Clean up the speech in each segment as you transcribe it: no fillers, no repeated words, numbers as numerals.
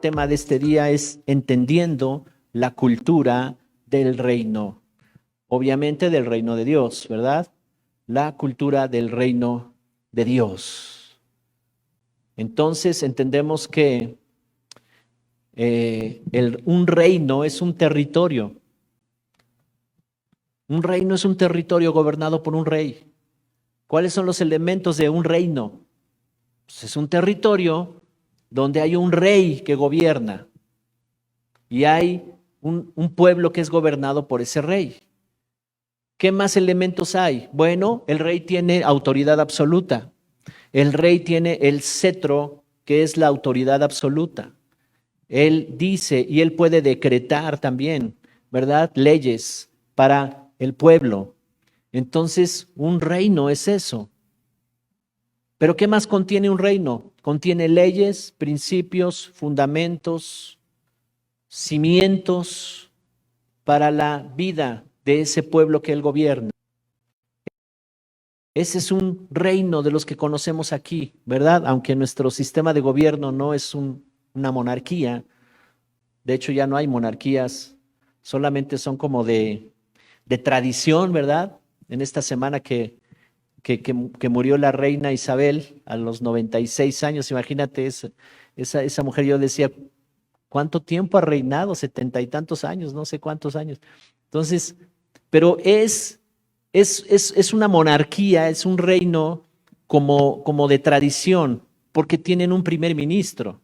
tema de este día es entendiendo la cultura del reino. Obviamente del reino de Dios, ¿verdad? La cultura del reino de Dios. Entonces entendemos que un reino es un territorio. Un reino es un territorio gobernado por un rey. ¿Cuáles son los elementos de un reino? Pues es un territorio donde hay un rey que gobierna y hay un pueblo que es gobernado por ese rey. ¿Qué más elementos hay? Bueno, el rey tiene autoridad absoluta. El rey tiene el cetro, que es la autoridad absoluta. Él dice y él puede decretar también, ¿verdad? Leyes para el pueblo. Entonces, un reino es eso. Pero ¿qué más contiene un reino? Contiene leyes, principios, fundamentos, cimientos para la vida de ese pueblo que él gobierna. Ese es un reino de los que conocemos aquí, ¿verdad? Aunque nuestro sistema de gobierno no es una monarquía, de hecho ya no hay monarquías, solamente son como de tradición, ¿verdad? En esta semana que murió la reina Isabel a los 96 años, imagínate esa mujer, yo decía, ¿cuánto tiempo ha reinado? 70 y tantos años, no sé cuántos años. Entonces, pero es una monarquía, es un reino como de tradición, porque tienen un primer ministro.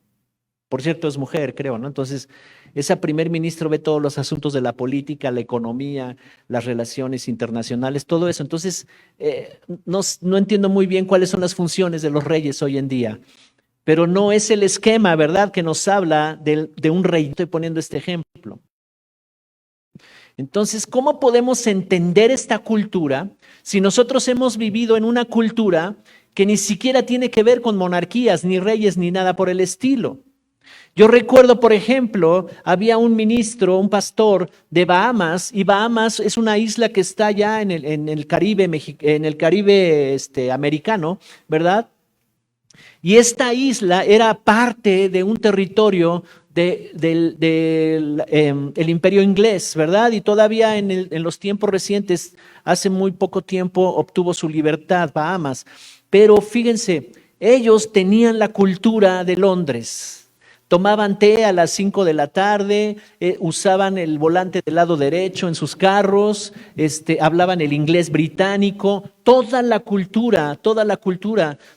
Por cierto, es mujer, creo, ¿no? Entonces, ese primer ministro ve todos los asuntos de la política, la economía, las relaciones internacionales, todo eso. Entonces, no entiendo muy bien cuáles son las funciones de los reyes hoy en día, pero no es el esquema, ¿verdad?, que nos habla de un rey. Estoy poniendo este ejemplo. Entonces, ¿cómo podemos entender esta cultura si nosotros hemos vivido en una cultura que ni siquiera tiene que ver con monarquías, ni reyes, ni nada por el estilo? Yo recuerdo, por ejemplo, había un ministro, un pastor de Bahamas, y Bahamas es una isla que está allá en el Caribe, americano, ¿verdad? Y esta isla era parte de un territorio el Imperio Inglés, ¿verdad? Y todavía en los tiempos recientes, hace muy poco tiempo, obtuvo su libertad Bahamas. Pero fíjense, ellos tenían la cultura de Londres. Tomaban té a las 5 de la tarde, usaban el volante del lado derecho en sus carros, hablaban el inglés británico. Toda la cultura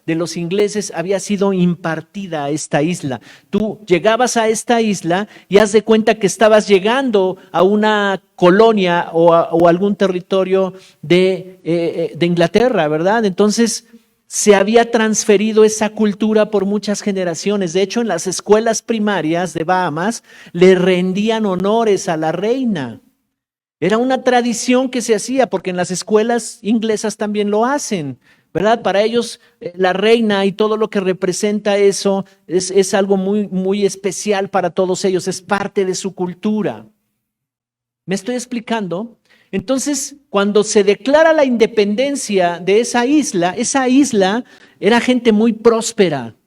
de los ingleses había sido impartida a esta isla. Tú llegabas a esta isla y haz de cuenta que estabas llegando a una colonia o algún territorio de Inglaterra, ¿verdad? Entonces, se había transferido esa cultura por muchas generaciones. De hecho, en las escuelas primarias de Bahamas le rendían honores a la reina. Era una tradición que se hacía, porque en las escuelas inglesas también lo hacen, ¿verdad? Para ellos, la reina y todo lo que representa eso es algo muy, muy especial para todos ellos, es parte de su cultura. ¿Me estoy explicando? Entonces, cuando se declara la independencia de esa isla era gente muy próspera.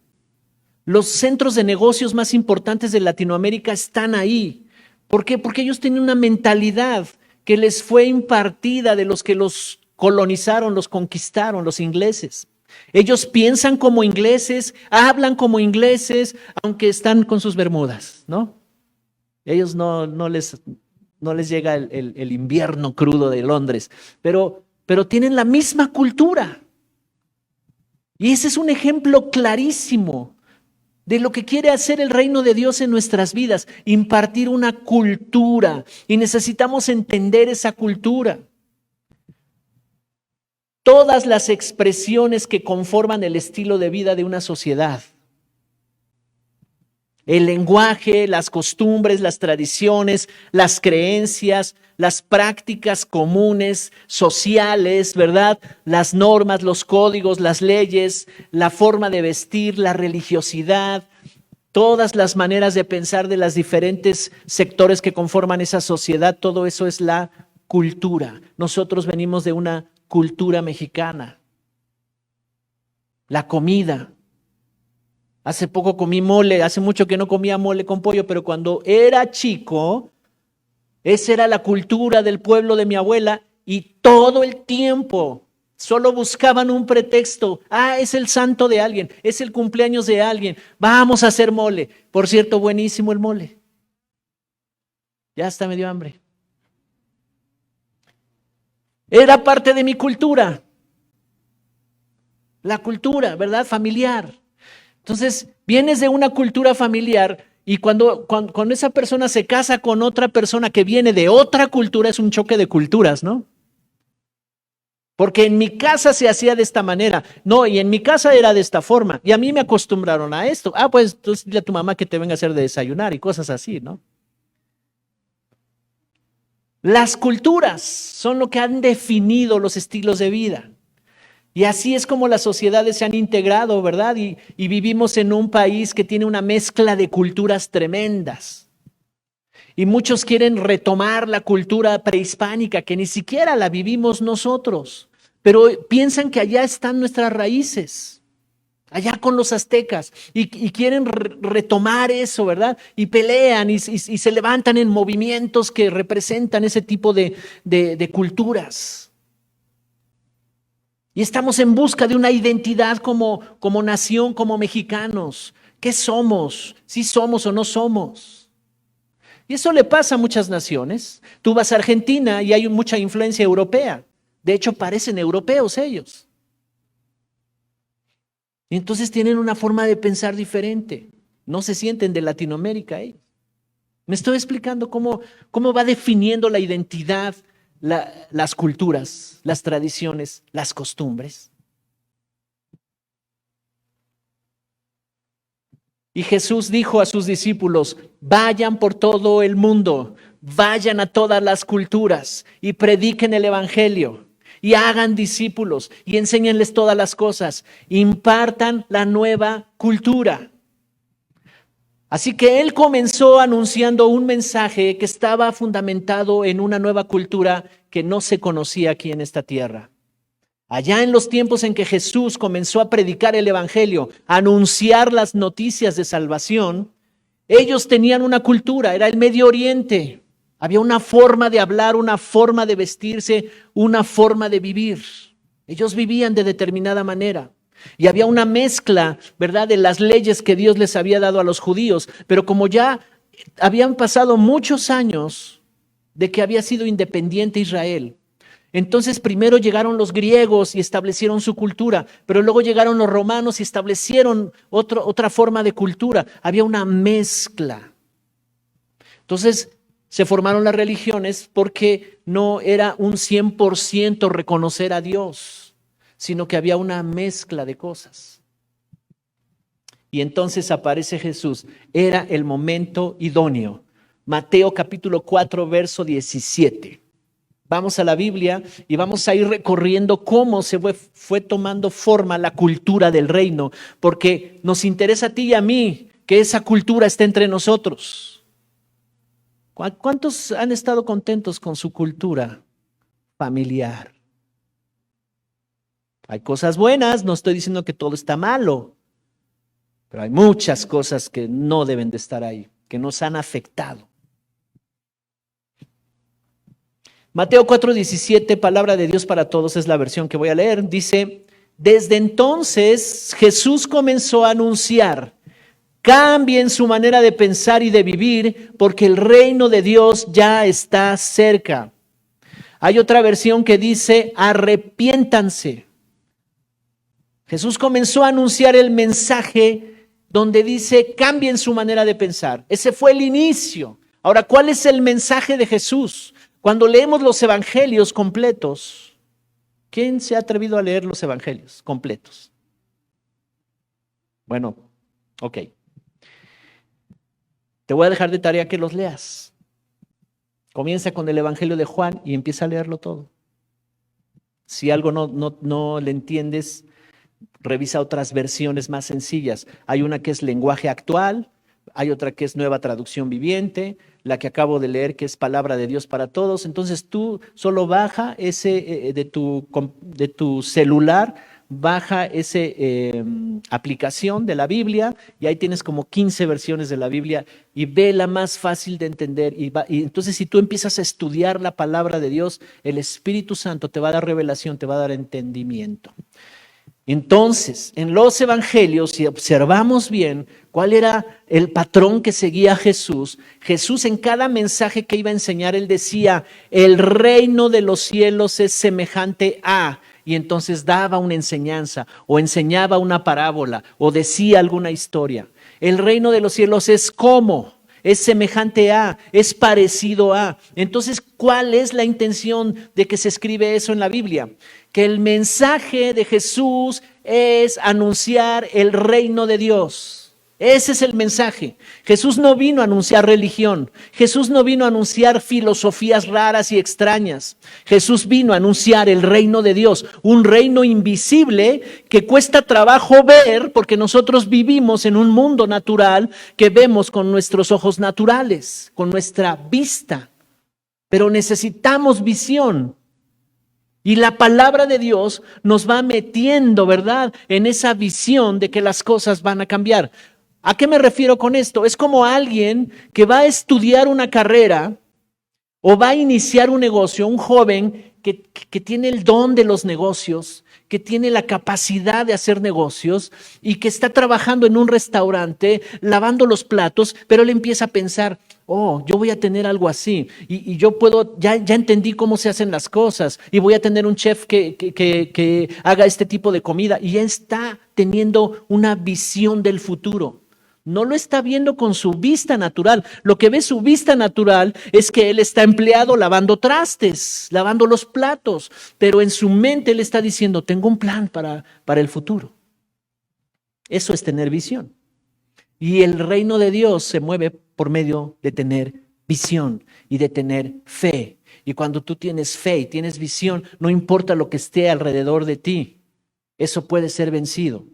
Los centros de negocios más importantes de Latinoamérica están ahí. ¿Por qué? Porque ellos tienen una mentalidad que les fue impartida de los que los colonizaron, los conquistaron, los ingleses. Ellos piensan como ingleses, hablan como ingleses, aunque están con sus bermudas, ¿no? Ellos no les llega el invierno crudo de Londres, pero tienen la misma cultura. Y ese es un ejemplo clarísimo de lo que quiere hacer el reino de Dios en nuestras vidas, impartir una cultura. Y necesitamos entender esa cultura. Todas las expresiones que conforman el estilo de vida de una sociedad. El lenguaje, las costumbres, las tradiciones, las creencias, las prácticas comunes, sociales, ¿verdad? Las normas, los códigos, las leyes, la forma de vestir, la religiosidad, todas las maneras de pensar de los diferentes sectores que conforman esa sociedad, todo eso es la cultura. Nosotros venimos de una cultura mexicana. La comida. Hace poco comí mole, hace mucho que no comía mole con pollo, pero cuando era chico, esa era la cultura del pueblo de mi abuela y todo el tiempo solo buscaban un pretexto. Ah, es el santo de alguien, es el cumpleaños de alguien, vamos a hacer mole. Por cierto, buenísimo el mole. Ya hasta me dio hambre. Era parte de mi cultura, la cultura, ¿verdad? Familiar. Entonces, vienes de una cultura familiar y cuando esa persona se casa con otra persona que viene de otra cultura, es un choque de culturas, ¿no? Porque en mi casa se hacía de esta manera, no, y en mi casa era de esta forma, y a mí me acostumbraron a esto. Ah, pues entonces dile a tu mamá que te venga a hacer de desayunar y cosas así, ¿no? Las culturas son lo que han definido los estilos de vida. Y así es como las sociedades se han integrado, ¿verdad? Y vivimos en un país que tiene una mezcla de culturas tremendas. Y muchos quieren retomar la cultura prehispánica, que ni siquiera la vivimos nosotros, pero piensan que allá están nuestras raíces, allá con los aztecas, y quieren retomar eso, ¿verdad? Y pelean y se levantan en movimientos que representan ese tipo de culturas. Y estamos en busca de una identidad como nación, como mexicanos. ¿Qué somos? ¿Sí somos o no somos? Y eso le pasa a muchas naciones. Tú vas a Argentina y hay mucha influencia europea. De hecho, parecen europeos ellos. Y entonces tienen una forma de pensar diferente. No se sienten de Latinoamérica ellos. Me estoy explicando cómo va definiendo la identidad las culturas, las tradiciones, las costumbres. Y Jesús dijo a sus discípulos, vayan por todo el mundo, vayan a todas las culturas y prediquen el evangelio y hagan discípulos y enséñenles todas las cosas, impartan la nueva cultura. Así que él comenzó anunciando un mensaje que estaba fundamentado en una nueva cultura que no se conocía aquí en esta tierra. Allá en los tiempos en que Jesús comenzó a predicar el evangelio, a anunciar las noticias de salvación, ellos tenían una cultura, era el Medio Oriente. Había una forma de hablar, una forma de vestirse, una forma de vivir. Ellos vivían de determinada manera. Y había una mezcla, ¿verdad?, de las leyes que Dios les había dado a los judíos, pero como ya habían pasado muchos años de que había sido independiente Israel, entonces primero llegaron los griegos y establecieron su cultura, pero luego llegaron los romanos y establecieron otra forma de cultura. Había una mezcla. Entonces se formaron las religiones porque no era un 100% reconocer a Dios, sino que había una mezcla de cosas. Y entonces aparece Jesús. Era el momento idóneo. Mateo capítulo 4, verso 17. Vamos a la Biblia y vamos a ir recorriendo cómo se fue tomando forma la cultura del reino, porque nos interesa a ti y a mí que esa cultura esté entre nosotros. ¿Cuántos han estado contentos con su cultura familiar? Hay cosas buenas, no estoy diciendo que todo está malo, pero hay muchas cosas que no deben de estar ahí, que nos han afectado. Mateo 4:17, palabra de Dios para todos, es la versión que voy a leer. Dice, desde entonces Jesús comenzó a anunciar, cambien su manera de pensar y de vivir, porque el reino de Dios ya está cerca. Hay otra versión que dice, arrepiéntanse. Jesús comenzó a anunciar el mensaje donde dice, cambien su manera de pensar. Ese fue el inicio. Ahora, ¿cuál es el mensaje de Jesús? Cuando leemos los evangelios completos, ¿quién se ha atrevido a leer los evangelios completos? Bueno, ok. Te voy a dejar de tarea que los leas. Comienza con el evangelio de Juan y empieza a leerlo todo. Si algo no le entiendes, revisa otras versiones más sencillas. Hay una que es lenguaje actual, hay otra que es nueva traducción viviente, la que acabo de leer que es palabra de Dios para todos. Entonces tú solo baja ese de tu celular, baja esa aplicación de la Biblia y ahí tienes como 15 versiones de la Biblia y ve la más fácil de entender. Y entonces si tú empiezas a estudiar la palabra de Dios, el Espíritu Santo te va a dar revelación, te va a dar entendimiento. Entonces, en los evangelios, si observamos bien cuál era el patrón que seguía Jesús, Jesús en cada mensaje que iba a enseñar, él decía, el reino de los cielos es semejante a, y entonces daba una enseñanza, o enseñaba una parábola, o decía alguna historia. El reino de los cielos es como, es semejante a, es parecido a. Entonces, ¿cuál es la intención de que se escribe eso en la Biblia? Que el mensaje de Jesús es anunciar el reino de Dios. Ese es el mensaje. Jesús no vino a anunciar religión. Jesús no vino a anunciar filosofías raras y extrañas. Jesús vino a anunciar el reino de Dios, un reino invisible que cuesta trabajo ver porque nosotros vivimos en un mundo natural que vemos con nuestros ojos naturales, con nuestra vista. Pero necesitamos visión. Y la palabra de Dios nos va metiendo, ¿verdad?, en esa visión de que las cosas van a cambiar. ¿A qué me refiero con esto? Es como alguien que va a estudiar una carrera o va a iniciar un negocio, un joven que tiene el don de los negocios, que tiene la capacidad de hacer negocios y que está trabajando en un restaurante, lavando los platos, pero él empieza a pensar, oh, yo voy a tener algo así y yo puedo, ya entendí cómo se hacen las cosas y voy a tener un chef que haga este tipo de comida y ya está teniendo una visión del futuro. No lo está viendo con su vista natural. Lo que ve su vista natural es que él está empleado lavando trastes, lavando los platos, pero en su mente él está diciendo, tengo un plan para el futuro. Eso es tener visión. Y el reino de Dios se mueve por medio de tener visión y de tener fe. Y cuando tú tienes fe y tienes visión, no importa lo que esté alrededor de ti, eso puede ser vencido.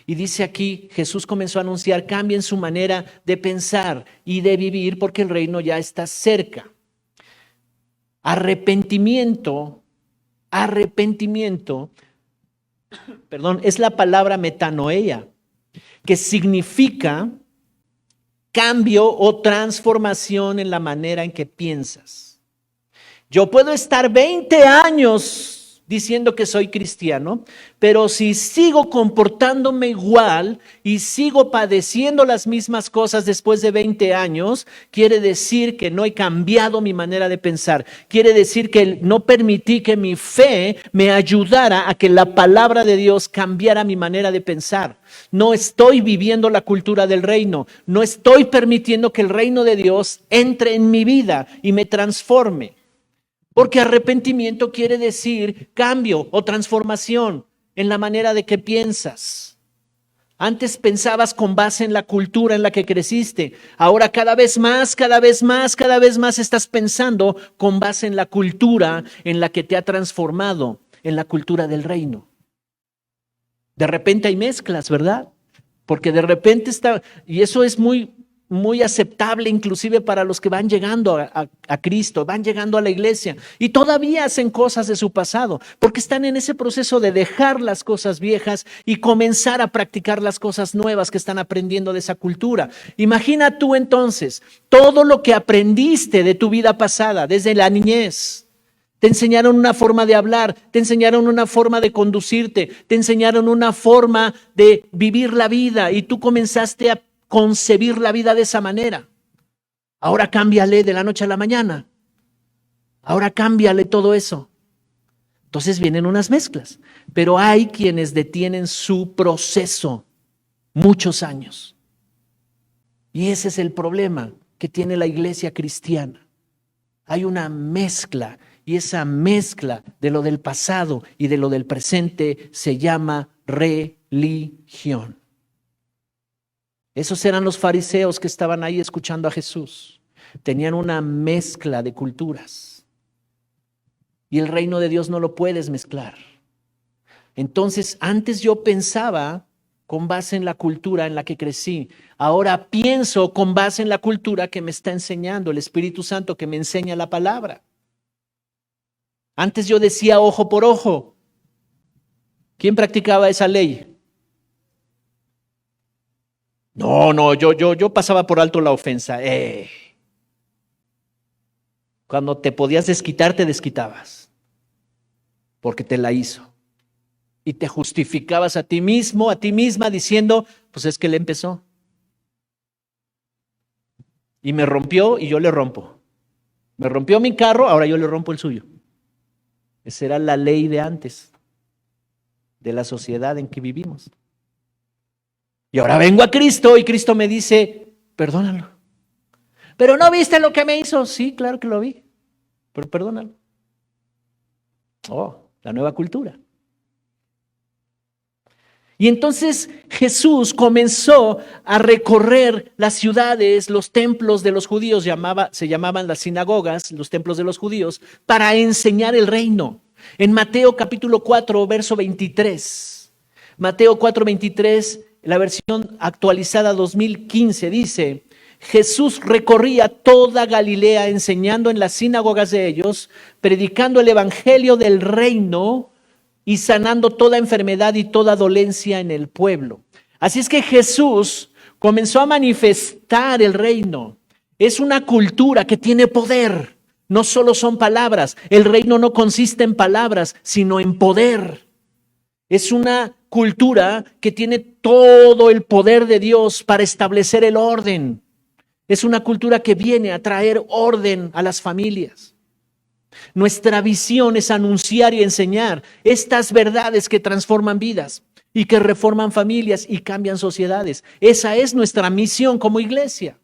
Y dice aquí, Jesús comenzó a anunciar, cambien su manera de pensar y de vivir porque el reino ya está cerca. Arrepentimiento, es la palabra metanoia, que significa cambio o transformación en la manera en que piensas. Yo puedo estar 20 años diciendo que soy cristiano, pero si sigo comportándome igual y sigo padeciendo las mismas cosas después de 20 años, quiere decir que no he cambiado mi manera de pensar. Quiere decir que no permití que mi fe me ayudara a que la palabra de Dios cambiara mi manera de pensar. No estoy viviendo la cultura del reino. No estoy permitiendo que el reino de Dios entre en mi vida y me transforme. Porque arrepentimiento quiere decir cambio o transformación en la manera de que piensas. Antes pensabas con base en la cultura en la que creciste. Ahora cada vez más estás pensando con base en la cultura en la que te ha transformado, en la cultura del reino. De repente hay mezclas, ¿verdad? Porque de repente está, y eso es muy aceptable inclusive para los que van llegando a Cristo, van llegando a la iglesia y todavía hacen cosas de su pasado, porque están en ese proceso de dejar las cosas viejas y comenzar a practicar las cosas nuevas que están aprendiendo de esa cultura. Imagina tú entonces todo lo que aprendiste de tu vida pasada, desde la niñez. Te enseñaron una forma de hablar, te enseñaron una forma de conducirte, te enseñaron una forma de vivir la vida y tú comenzaste a concebir la vida de esa manera. Ahora cámbiale de la noche a la mañana. Ahora cámbiale todo eso. Entonces vienen unas mezclas, pero hay quienes detienen su proceso muchos años. Y ese es el problema que tiene la iglesia cristiana. Hay una mezcla y esa mezcla de lo del pasado y de lo del presente se llama religión. Esos eran los fariseos que estaban ahí escuchando a Jesús. Tenían una mezcla de culturas. Y el reino de Dios no lo puedes mezclar. Entonces, antes yo pensaba con base en la cultura en la que crecí. Ahora pienso con base en la cultura que me está enseñando el Espíritu Santo, que me enseña la palabra. Antes yo decía ojo por ojo. ¿Quién practicaba esa ley? No, yo pasaba por alto la ofensa. Cuando te podías desquitar, te desquitabas, porque te la hizo. Y te justificabas a ti mismo, a ti misma, diciendo, pues es que él empezó. Y me rompió y yo le rompo. Me rompió mi carro, ahora yo le rompo el suyo. Esa era la ley de antes, de la sociedad en que vivimos. Y ahora vengo a Cristo y Cristo me dice, perdónalo. Pero ¿no viste lo que me hizo? Sí, claro que lo vi, pero perdónalo. Oh, la nueva cultura. Y entonces Jesús comenzó a recorrer las ciudades, los templos de los judíos, se llamaban las sinagogas, los templos de los judíos, para enseñar el reino. En Mateo capítulo 4, verso 23, Mateo 4, 23, la versión actualizada 2015 dice, Jesús recorría toda Galilea enseñando en las sinagogas de ellos, predicando el evangelio del reino y sanando toda enfermedad y toda dolencia en el pueblo. Así es que Jesús comenzó a manifestar el reino. Es una cultura que tiene poder. No solo son palabras. El reino no consiste en palabras, sino en poder. Es una cultura que tiene todo el poder de Dios para establecer el orden. Es una cultura que viene a traer orden a las familias. Nuestra visión es anunciar y enseñar estas verdades que transforman vidas y que reforman familias y cambian sociedades. Esa es nuestra misión como iglesia.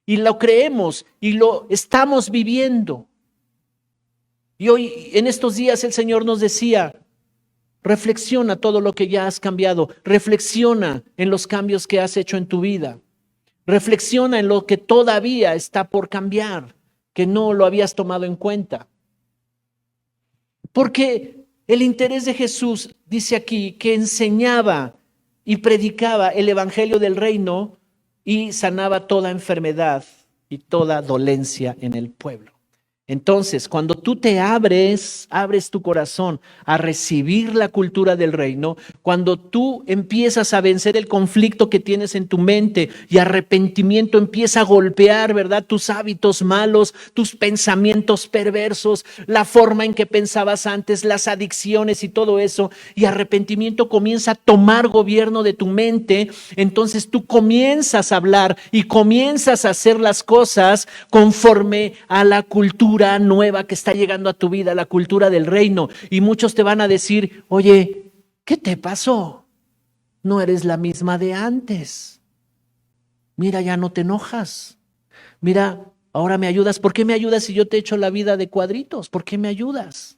Y lo creemos y lo estamos viviendo. Y hoy, en estos días, el Señor nos decía, reflexiona todo lo que ya has cambiado. Reflexiona en los cambios que has hecho en tu vida. Reflexiona en lo que todavía está por cambiar, que no lo habías tomado en cuenta. Porque el interés de Jesús, dice aquí, que enseñaba y predicaba el evangelio del reino y sanaba toda enfermedad y toda dolencia en el pueblo. Entonces, cuando tú te abres tu corazón a recibir la cultura del reino, cuando tú empiezas a vencer el conflicto que tienes en tu mente y arrepentimiento empieza a golpear, ¿verdad? Tus hábitos malos, tus pensamientos perversos, la forma en que pensabas antes, las adicciones y todo eso, y arrepentimiento comienza a tomar gobierno de tu mente, entonces tú comienzas a hablar y comienzas a hacer las cosas conforme a la cultura nueva que está llegando a tu vida, la cultura del reino. Y muchos te van a decir, oye, ¿qué te pasó? No eres la misma de antes. Mira, ya no te enojas. Mira, ahora me ayudas. ¿Por qué me ayudas si yo te echo la vida de cuadritos? ¿Por qué me ayudas?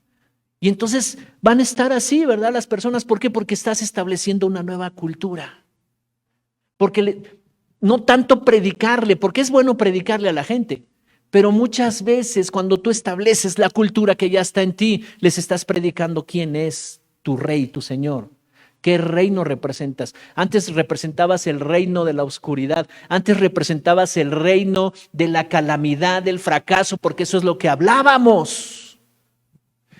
Y entonces van a estar así, ¿verdad? Las personas, ¿por qué? Porque estás estableciendo una nueva cultura. Porque no tanto predicarle, porque es bueno predicarle a la gente, pero muchas veces cuando tú estableces la cultura que ya está en ti, les estás predicando quién es tu rey, tu Señor. ¿Qué reino representas? Antes representabas el reino de la oscuridad, antes representabas el reino de la calamidad, del fracaso, porque eso es lo que hablábamos.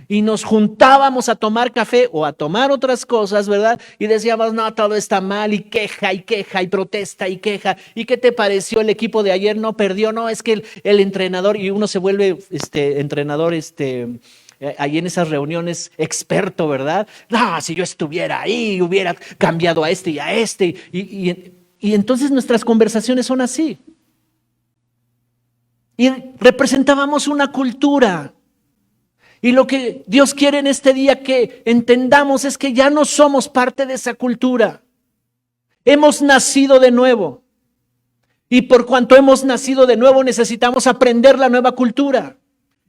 Y nos juntábamos a tomar café o a tomar otras cosas, ¿verdad? Y decíamos, no, todo está mal, y queja, y protesta, y queja. ¿Y qué te pareció el equipo de ayer? No perdió, no, es que el entrenador, y uno se vuelve entrenador, ahí en esas reuniones experto, ¿verdad? No, si yo estuviera ahí, hubiera cambiado a este y a este. Y entonces nuestras conversaciones son así. Y representábamos una cultura. Y lo que Dios quiere en este día que entendamos es que ya no somos parte de esa cultura. Hemos nacido de nuevo. Y por cuanto hemos nacido de nuevo necesitamos aprender la nueva cultura.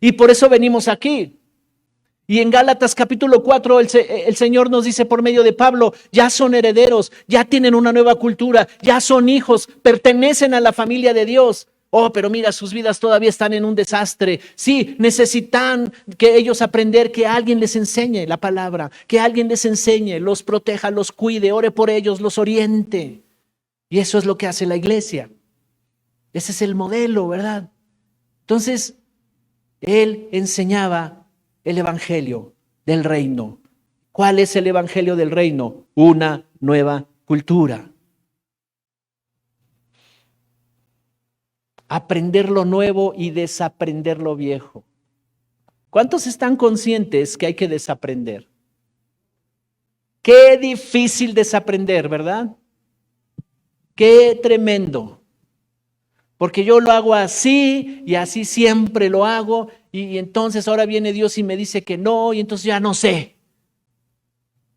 Y por eso venimos aquí. Y en Gálatas capítulo 4 el Señor nos dice por medio de Pablo, ya son herederos, ya tienen una nueva cultura, ya son hijos, pertenecen a la familia de Dios. Oh, pero mira, sus vidas todavía están en un desastre. Sí, necesitan que ellos aprender, que alguien les enseñe la palabra, que alguien les enseñe, los proteja, los cuide, ore por ellos, los oriente. Y eso es lo que hace la iglesia. Ese es el modelo, ¿verdad? Entonces, él enseñaba el evangelio del reino. ¿Cuál es el evangelio del reino? Una nueva cultura. Aprender lo nuevo y desaprender lo viejo. ¿Cuántos están conscientes que hay que desaprender? Qué difícil desaprender, ¿verdad? Qué tremendo. Porque yo lo hago así y así siempre lo hago y entonces ahora viene Dios y me dice que no y entonces ya no sé.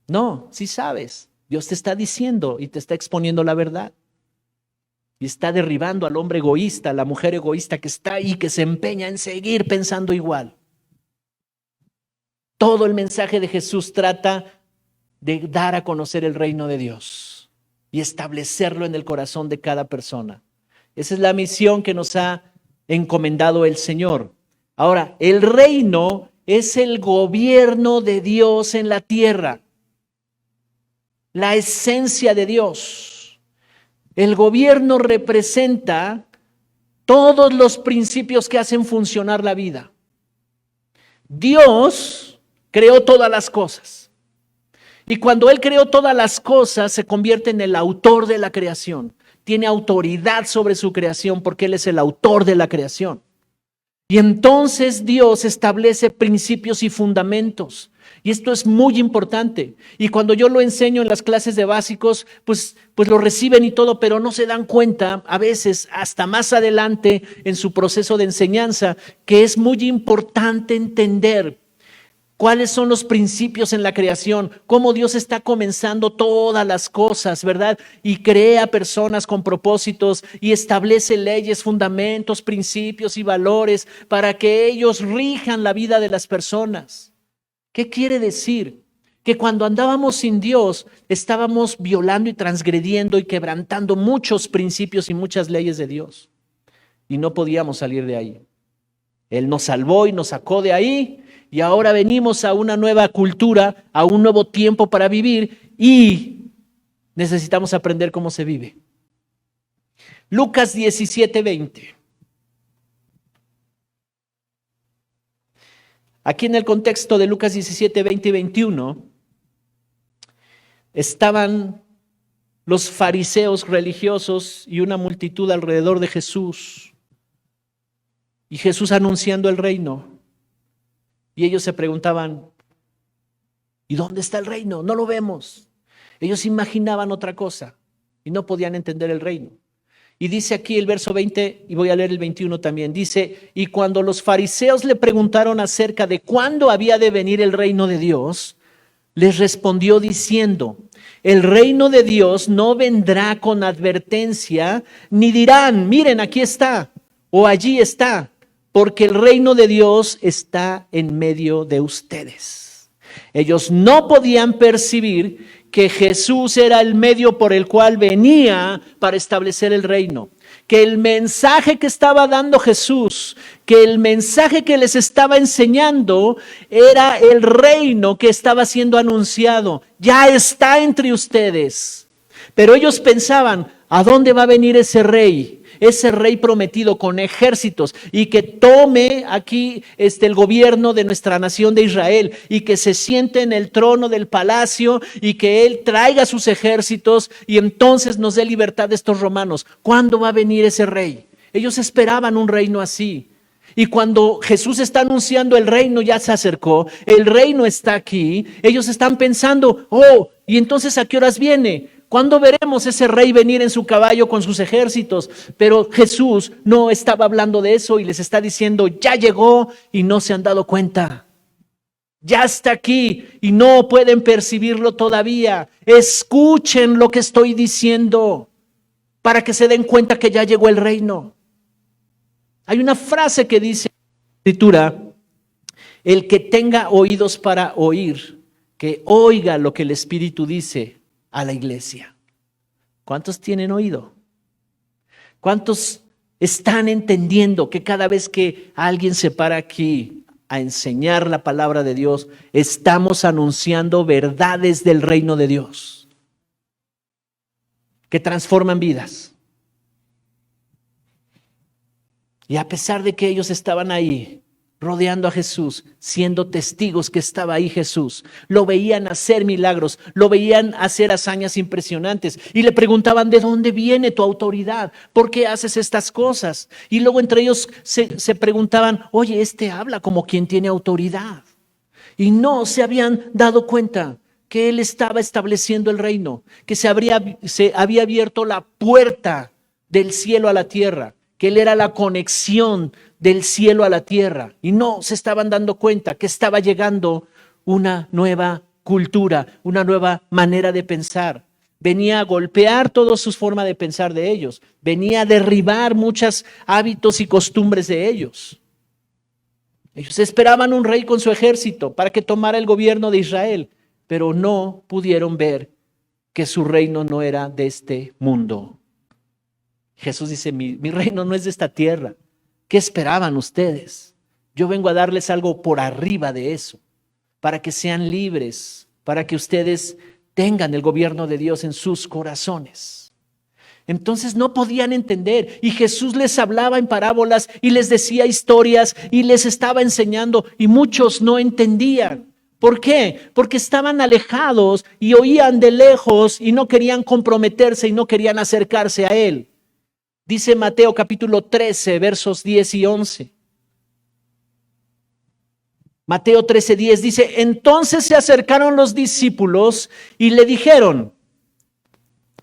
No, sí sabes. Dios te está diciendo y te está exponiendo la verdad. Y está derribando al hombre egoísta, a la mujer egoísta que está ahí, que se empeña en seguir pensando igual. Todo el mensaje de Jesús trata de dar a conocer el reino de Dios y establecerlo en el corazón de cada persona. Esa es la misión que nos ha encomendado el Señor. Ahora, el reino es el gobierno de Dios en la tierra, la esencia de Dios. El gobierno representa todos los principios que hacen funcionar la vida. Dios creó todas las cosas. Y cuando Él creó todas las cosas, se convierte en el autor de la creación. Tiene autoridad sobre su creación porque Él es el autor de la creación. Y entonces Dios establece principios y fundamentos. Y esto es muy importante. Y cuando yo lo enseño en las clases de básicos, pues lo reciben y todo, pero no se dan cuenta, a veces hasta más adelante en su proceso de enseñanza, que es muy importante entender cuáles son los principios en la creación, cómo Dios está comenzando todas las cosas, ¿verdad? Y crea personas con propósitos y establece leyes, fundamentos, principios y valores para que ellos rijan la vida de las personas. ¿Qué quiere decir? Que cuando andábamos sin Dios, estábamos violando y transgrediendo y quebrantando muchos principios y muchas leyes de Dios. Y no podíamos salir de ahí. Él nos salvó y nos sacó de ahí. Y ahora venimos a una nueva cultura, a un nuevo tiempo para vivir y necesitamos aprender cómo se vive. Lucas 17:20. Aquí en el contexto de Lucas 17:20 y 21, estaban los fariseos religiosos y una multitud alrededor de Jesús. Y Jesús anunciando el reino. Y ellos se preguntaban, ¿y dónde está el reino? No lo vemos. Ellos imaginaban otra cosa y no podían entender el reino. Y dice aquí el verso 20, y voy a leer el 21 también, dice, y cuando los fariseos le preguntaron acerca de cuándo había de venir el reino de Dios, les respondió diciendo, el reino de Dios no vendrá con advertencia, ni dirán, miren, aquí está, o allí está, porque el reino de Dios está en medio de ustedes. Ellos no podían percibir que Jesús era el medio por el cual venía para establecer el reino. Que el mensaje que estaba dando Jesús, que el mensaje que les estaba enseñando era el reino que estaba siendo anunciado. Ya está entre ustedes. Pero ellos pensaban, ¿a dónde va a venir ese rey? Ese rey prometido con ejércitos y que tome aquí el gobierno de nuestra nación de Israel y que se siente en el trono del palacio y que él traiga sus ejércitos y entonces nos dé libertad de estos romanos. ¿Cuándo va a venir ese rey? Ellos esperaban un reino así. Y cuando Jesús está anunciando el reino ya se acercó, el reino está aquí, ellos están pensando, ¿y entonces a qué horas viene? ¿Cuándo veremos ese rey venir en su caballo con sus ejércitos? Pero Jesús no estaba hablando de eso y les está diciendo, ya llegó y no se han dado cuenta. Ya está aquí y no pueden percibirlo todavía. Escuchen lo que estoy diciendo para que se den cuenta que ya llegó el reino. Hay una frase que dice en la Escritura, el que tenga oídos para oír, que oiga lo que el Espíritu dice a la iglesia. ¿Cuántos tienen oído? ¿Cuántos están entendiendo que cada vez que alguien se para aquí a enseñar la palabra de Dios, estamos anunciando verdades del reino de Dios que transforman vidas? Y a pesar de que ellos estaban ahí, rodeando a Jesús, siendo testigos que estaba ahí Jesús. Lo veían hacer milagros, lo veían hacer hazañas impresionantes y le preguntaban, ¿de dónde viene tu autoridad? ¿Por qué haces estas cosas? Y luego entre ellos se preguntaban, oye, este habla como quien tiene autoridad. Y no se habían dado cuenta que él estaba estableciendo el reino, que se había abierto la puerta del cielo a la tierra, que él era la conexión del cielo a la tierra. Y no se estaban dando cuenta que estaba llegando una nueva cultura, una nueva manera de pensar. Venía a golpear todas sus formas de pensar de ellos. Venía a derribar muchos hábitos y costumbres de ellos. Ellos esperaban un rey con su ejército para que tomara el gobierno de Israel, pero no pudieron ver que su reino no era de este mundo. Jesús dice, mi reino no es de esta tierra. ¿Qué esperaban ustedes? Yo vengo a darles algo por arriba de eso, para que sean libres, para que ustedes tengan el gobierno de Dios en sus corazones. Entonces no podían entender y Jesús les hablaba en parábolas y les decía historias y les estaba enseñando y muchos no entendían. ¿Por qué? Porque estaban alejados y oían de lejos y no querían comprometerse y no querían acercarse a Él. Dice Mateo capítulo 13, versos 10 y 11. Mateo 13:10 dice, entonces se acercaron los discípulos y le dijeron,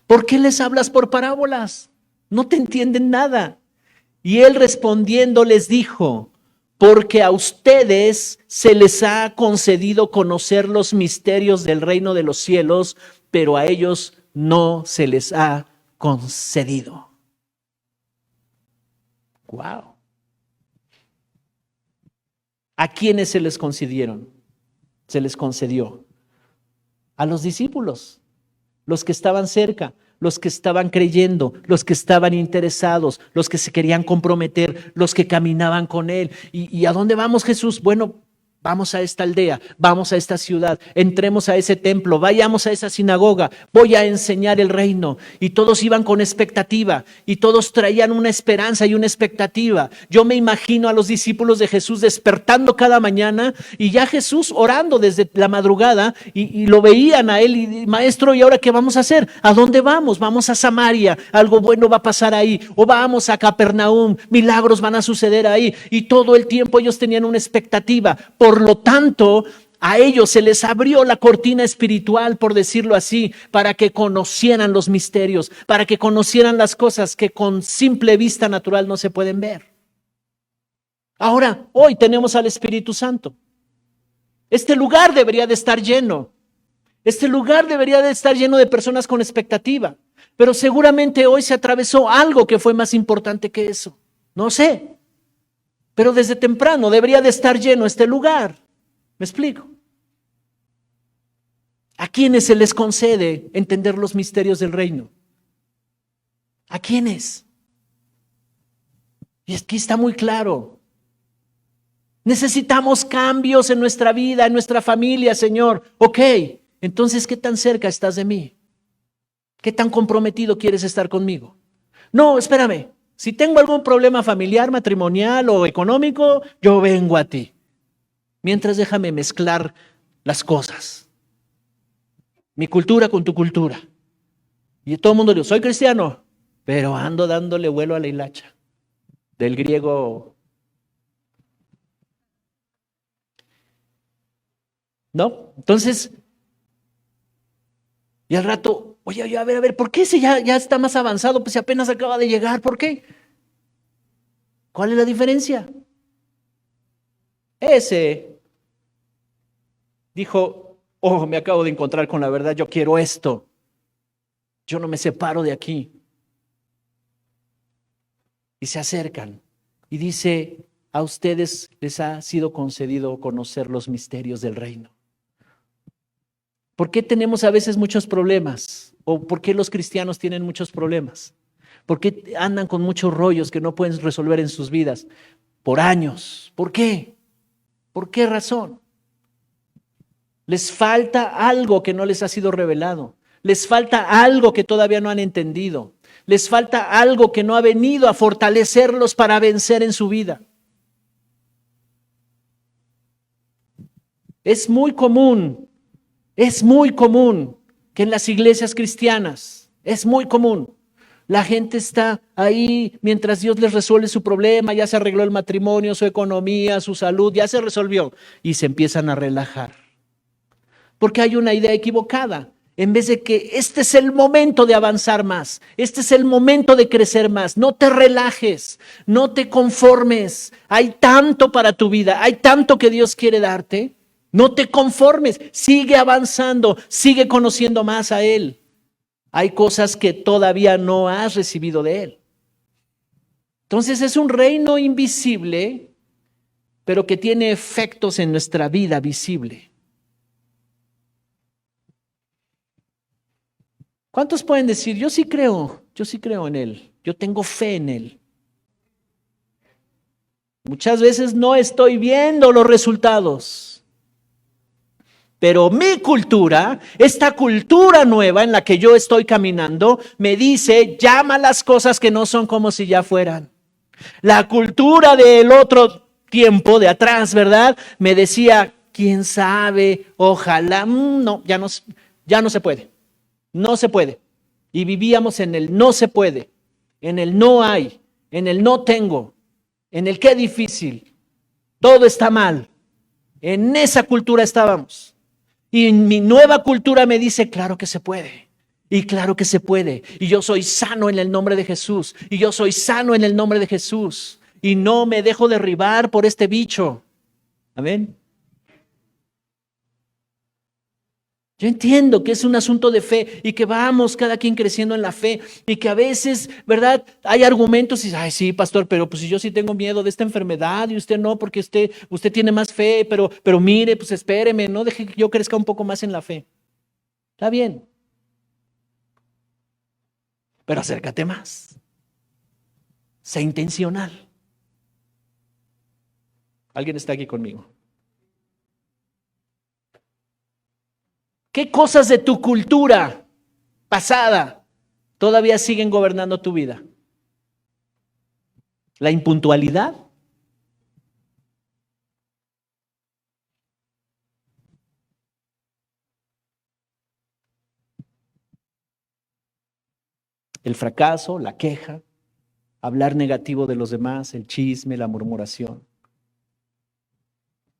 ¿por qué les hablas por parábolas? No te entienden nada. Y él respondiendo les dijo, porque a ustedes se les ha concedido conocer los misterios del reino de los cielos, pero a ellos no se les ha concedido. Wow. ¿A quiénes se les concedieron? Se les concedió a los discípulos, los que estaban cerca, los que estaban creyendo, los que estaban interesados, los que se querían comprometer, los que caminaban con él. ¿Y a dónde vamos, Jesús? Bueno, vamos a esta aldea, vamos a esta ciudad, entremos a ese templo, vayamos a esa sinagoga, voy a enseñar el reino. Y todos iban con expectativa y todos traían una esperanza y una expectativa. Yo me imagino a los discípulos de Jesús despertando cada mañana y ya Jesús orando desde la madrugada y lo veían a él y maestro, ¿y ahora qué vamos a hacer? ¿A dónde vamos? Vamos a Samaria, algo bueno va a pasar ahí, o vamos a Capernaum, milagros van a suceder ahí. Y todo el tiempo ellos tenían una expectativa. Por lo tanto, a ellos se les abrió la cortina espiritual, por decirlo así, para que conocieran los misterios, para que conocieran las cosas que con simple vista natural no se pueden ver. Ahora, hoy tenemos al Espíritu Santo. Este lugar debería de estar lleno. Este lugar debería de estar lleno de personas con expectativa. Pero seguramente hoy se atravesó algo que fue más importante que eso. No sé. Pero desde temprano debería de estar lleno este lugar. ¿Me explico? ¿A quiénes se les concede entender los misterios del reino? ¿A quiénes? Y aquí está muy claro. Necesitamos cambios en nuestra vida, en nuestra familia, Señor. Ok, entonces, ¿qué tan cerca estás de mí? ¿Qué tan comprometido quieres estar conmigo? No, espérame. Si tengo algún problema familiar, matrimonial o económico, yo vengo a ti. Mientras déjame mezclar las cosas. Mi cultura con tu cultura. Y todo el mundo dice, soy cristiano, pero ando dándole vuelo a la hilacha. Del griego. ¿No? Entonces, y al rato, oye, a ver, ¿por qué ese ya está más avanzado? Pues si apenas acaba de llegar, ¿por qué? ¿Cuál es la diferencia? Ese dijo, oh, me acabo de encontrar con la verdad, yo quiero esto. Yo no me separo de aquí. Y se acercan y dice, a ustedes les ha sido concedido conocer los misterios del reino. ¿Por qué tenemos a veces muchos problemas? ¿O por qué los cristianos tienen muchos problemas? ¿Por qué andan con muchos rollos que no pueden resolver en sus vidas? Por años. ¿Por qué? ¿Por qué razón? Les falta algo que no les ha sido revelado. Les falta algo que todavía no han entendido. Les falta algo que no ha venido a fortalecerlos para vencer en su vida. Es muy común que en las iglesias cristianas, es muy común. La gente está ahí mientras Dios les resuelve su problema, ya se arregló el matrimonio, su economía, su salud, ya se resolvió y se empiezan a relajar. Porque hay una idea equivocada. En vez de que este es el momento de avanzar más, este es el momento de crecer más, no te relajes, no te conformes. Hay tanto para tu vida, hay tanto que Dios quiere darte. No te conformes, sigue avanzando, sigue conociendo más a Él. Hay cosas que todavía no has recibido de Él. Entonces es un reino invisible, pero que tiene efectos en nuestra vida visible. ¿Cuántos pueden decir, yo sí creo en Él, yo tengo fe en Él? Muchas veces no estoy viendo los resultados, pero mi cultura, esta cultura nueva en la que yo estoy caminando, me dice, llama las cosas que no son como si ya fueran. La cultura del otro tiempo, de atrás, ¿verdad? Me decía, quién sabe, ojalá, no, ya no se puede. No se puede. Y vivíamos en el no se puede, en el no hay, en el no tengo, en el qué difícil. Todo está mal. En esa cultura estábamos. Y en mi nueva cultura me dice, claro que se puede. Y claro que se puede. Y yo soy sano en el nombre de Jesús. Y yo soy sano en el nombre de Jesús. Y no me dejo derribar por este bicho. Amén. Yo entiendo que es un asunto de fe y que vamos cada quien creciendo en la fe y que a veces, ¿verdad? Hay argumentos y dices, ay, sí, pastor, pero pues si yo sí tengo miedo de esta enfermedad y usted no, porque usted tiene más fe, pero mire, pues espéreme, no deje que yo crezca un poco más en la fe. Está bien, pero acércate más. Sé intencional. ¿Alguien está aquí conmigo? ¿Qué cosas de tu cultura pasada todavía siguen gobernando tu vida? ¿La impuntualidad? ¿El fracaso, la queja, hablar negativo de los demás, el chisme, la murmuración?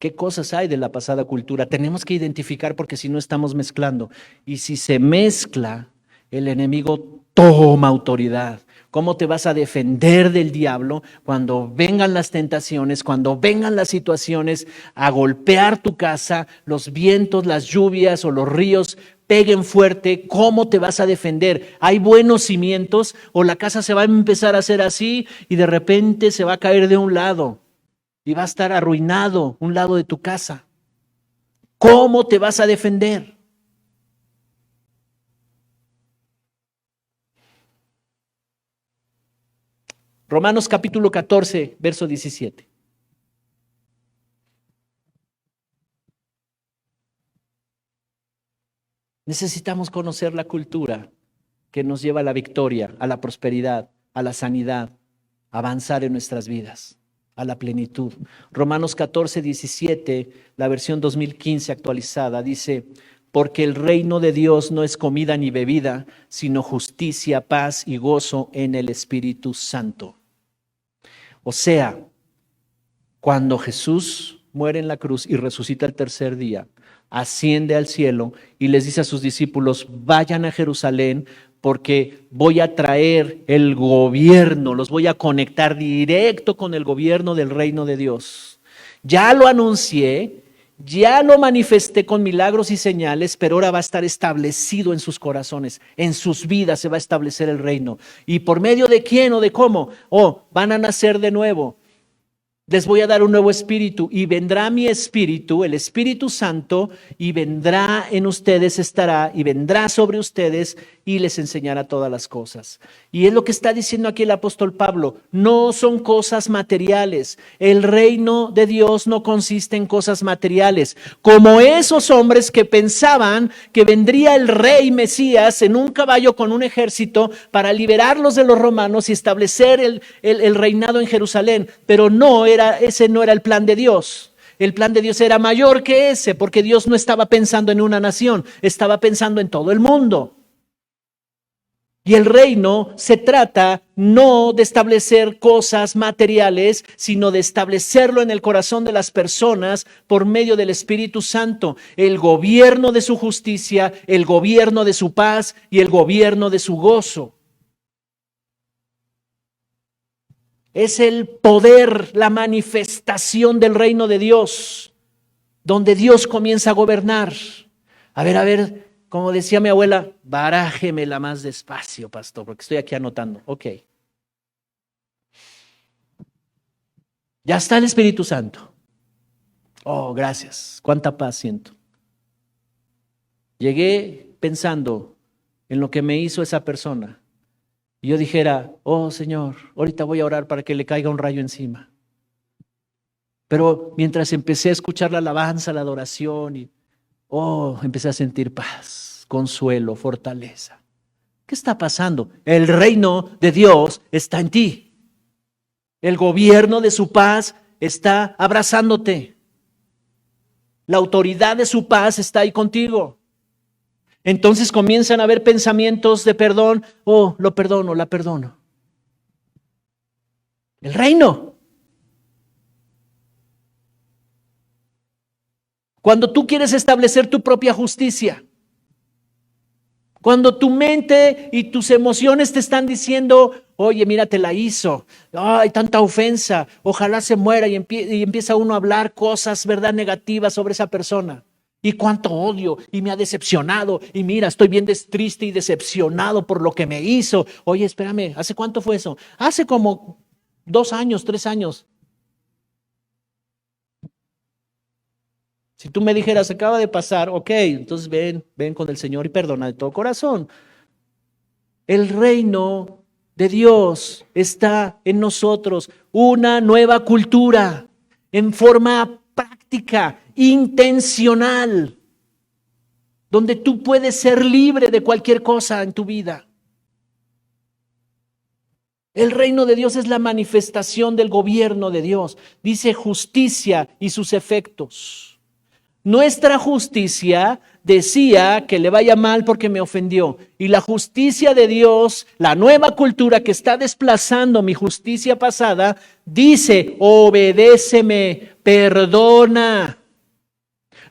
¿Qué cosas hay de la pasada cultura? Tenemos que identificar porque si no estamos mezclando. Y si se mezcla, el enemigo toma autoridad. ¿Cómo te vas a defender del diablo cuando vengan las tentaciones, cuando vengan las situaciones a golpear tu casa, los vientos, las lluvias o los ríos peguen fuerte? ¿Cómo te vas a defender? ¿Hay buenos cimientos o la casa se va a empezar a hacer así y de repente se va a caer de un lado? Y va a estar arruinado un lado de tu casa. ¿Cómo te vas a defender? Romanos capítulo 14, verso 17. Necesitamos conocer la cultura que nos lleva a la victoria, a la prosperidad, a la sanidad, a avanzar en nuestras vidas, a la plenitud. Romanos 14, 17, la versión 2015 actualizada, dice, porque el reino de Dios no es comida ni bebida, sino justicia, paz y gozo en el Espíritu Santo. O sea, cuando Jesús muere en la cruz y resucita el tercer día, asciende al cielo y les dice a sus discípulos, vayan a Jerusalén porque voy a traer el gobierno, los voy a conectar directo con el gobierno del reino de Dios. Ya lo anuncié, ya lo manifesté con milagros y señales, pero ahora va a estar establecido en sus corazones, en sus vidas se va a establecer el reino. ¿Y por medio de quién o de cómo? Van a nacer de nuevo. Les voy a dar un nuevo espíritu y vendrá mi espíritu, el Espíritu Santo, y vendrá en ustedes, estará y vendrá sobre ustedes y les enseñará todas las cosas. Y es lo que está diciendo aquí el apóstol Pablo, no son cosas materiales. El reino de Dios no consiste en cosas materiales, como esos hombres que pensaban que vendría el rey Mesías en un caballo con un ejército para liberarlos de los romanos y establecer el reinado en Jerusalén, pero ese no era el plan de Dios. El plan de Dios era mayor que ese, porque Dios no estaba pensando en una nación, estaba pensando en todo el mundo. Y el reino se trata no de establecer cosas materiales, sino de establecerlo en el corazón de las personas por medio del Espíritu Santo. El gobierno de su justicia, el gobierno de su paz y el gobierno de su gozo. Es el poder, la manifestación del reino de Dios, donde Dios comienza a gobernar. A ver, como decía mi abuela, barájemela más despacio, pastor, porque estoy aquí anotando. Ok. Ya está el Espíritu Santo. Oh, gracias. Cuánta paz siento. Llegué pensando en lo que me hizo esa persona. Y yo dijera, oh Señor, ahorita voy a orar para que le caiga un rayo encima. Pero mientras empecé a escuchar la alabanza, la adoración, y empecé a sentir paz, consuelo, fortaleza. ¿Qué está pasando? El reino de Dios está en ti. El gobierno de su paz está abrazándote. La autoridad de su paz está ahí contigo. Entonces comienzan a haber pensamientos de perdón. Oh, lo perdono, la perdono. El reino. Cuando tú quieres establecer tu propia justicia, cuando tu mente y tus emociones te están diciendo, oye, mira, te la hizo, hay tanta ofensa, ojalá se muera, y empieza uno a hablar cosas, ¿verdad?, negativas sobre esa persona. Y cuánto odio, y me ha decepcionado, y mira, estoy bien triste y decepcionado por lo que me hizo. Oye, espérame, ¿hace cuánto fue eso? Hace como 2 años, 3 años. Si tú me dijeras, acaba de pasar, ok, entonces ven con el Señor y perdona de todo corazón. El reino de Dios está en nosotros, una nueva cultura en forma práctica, intencional, donde tú puedes ser libre de cualquier cosa en tu vida. El reino de Dios es la manifestación del gobierno de Dios. Dice justicia y sus efectos. Nuestra justicia decía que le vaya mal porque me ofendió. Y la justicia de Dios, la nueva cultura que está desplazando mi justicia pasada, dice, obedéceme, perdona.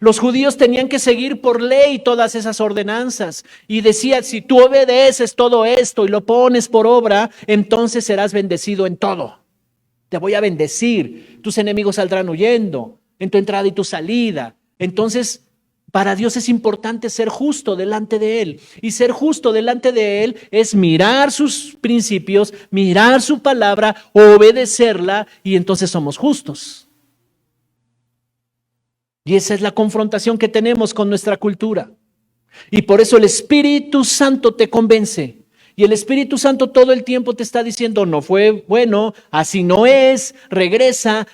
Los judíos tenían que seguir por ley todas esas ordenanzas. Y decía, si tú obedeces todo esto y lo pones por obra, entonces serás bendecido en todo. Te voy a bendecir. Tus enemigos saldrán huyendo en tu entrada y tu salida. Entonces, para Dios es importante ser justo delante de Él. Y ser justo delante de Él es mirar sus principios, mirar su palabra, obedecerla, y entonces somos justos. Y esa es la confrontación que tenemos con nuestra cultura. Y por eso el Espíritu Santo te convence. Y el Espíritu Santo todo el tiempo te está diciendo, no fue bueno, así no es, regresa,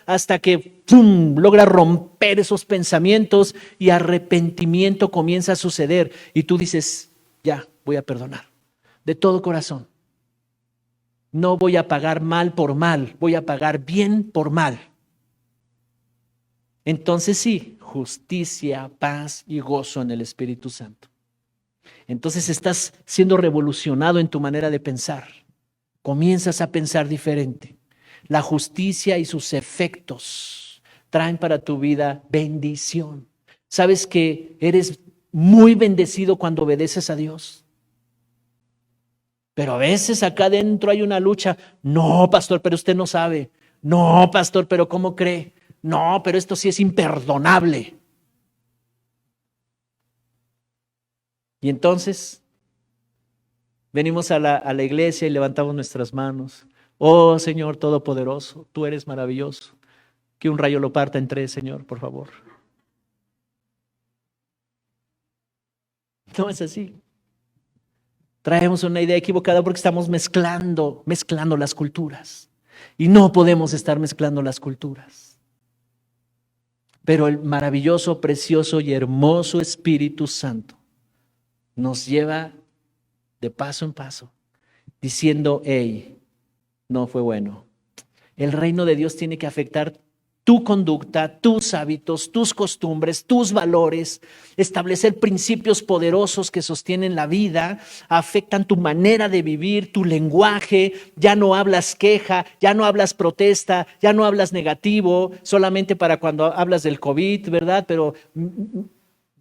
hasta que ¡pum!, logra romper esos pensamientos y arrepentimiento comienza a suceder. Y tú dices, ya, voy a perdonar, de todo corazón. No voy a pagar mal por mal, voy a pagar bien por mal. Entonces sí, justicia, paz y gozo en el Espíritu Santo. Entonces estás siendo revolucionado en tu manera de pensar. Comienzas a pensar diferente. La justicia y sus efectos traen para tu vida bendición. ¿Sabes que eres muy bendecido cuando obedeces a Dios? Pero a veces acá adentro hay una lucha. No, pastor, pero usted no sabe. No, pastor, pero ¿cómo cree? No, pero esto sí es imperdonable. Y entonces venimos a la iglesia y levantamos nuestras manos. Oh Señor Todopoderoso, tú eres maravilloso. Que un rayo lo parta en 3, Señor, por favor. No es así. Traemos una idea equivocada porque estamos mezclando las culturas. Y no podemos estar mezclando las culturas. Pero el maravilloso, precioso y hermoso Espíritu Santo nos lleva de paso en paso, diciendo, hey, no fue bueno. El reino de Dios tiene que afectar tu conducta, tus hábitos, tus costumbres, tus valores, establecer principios poderosos que sostienen la vida, afectan tu manera de vivir, tu lenguaje. Ya no hablas queja, ya no hablas protesta, ya no hablas negativo, solamente para cuando hablas del COVID, ¿verdad? Pero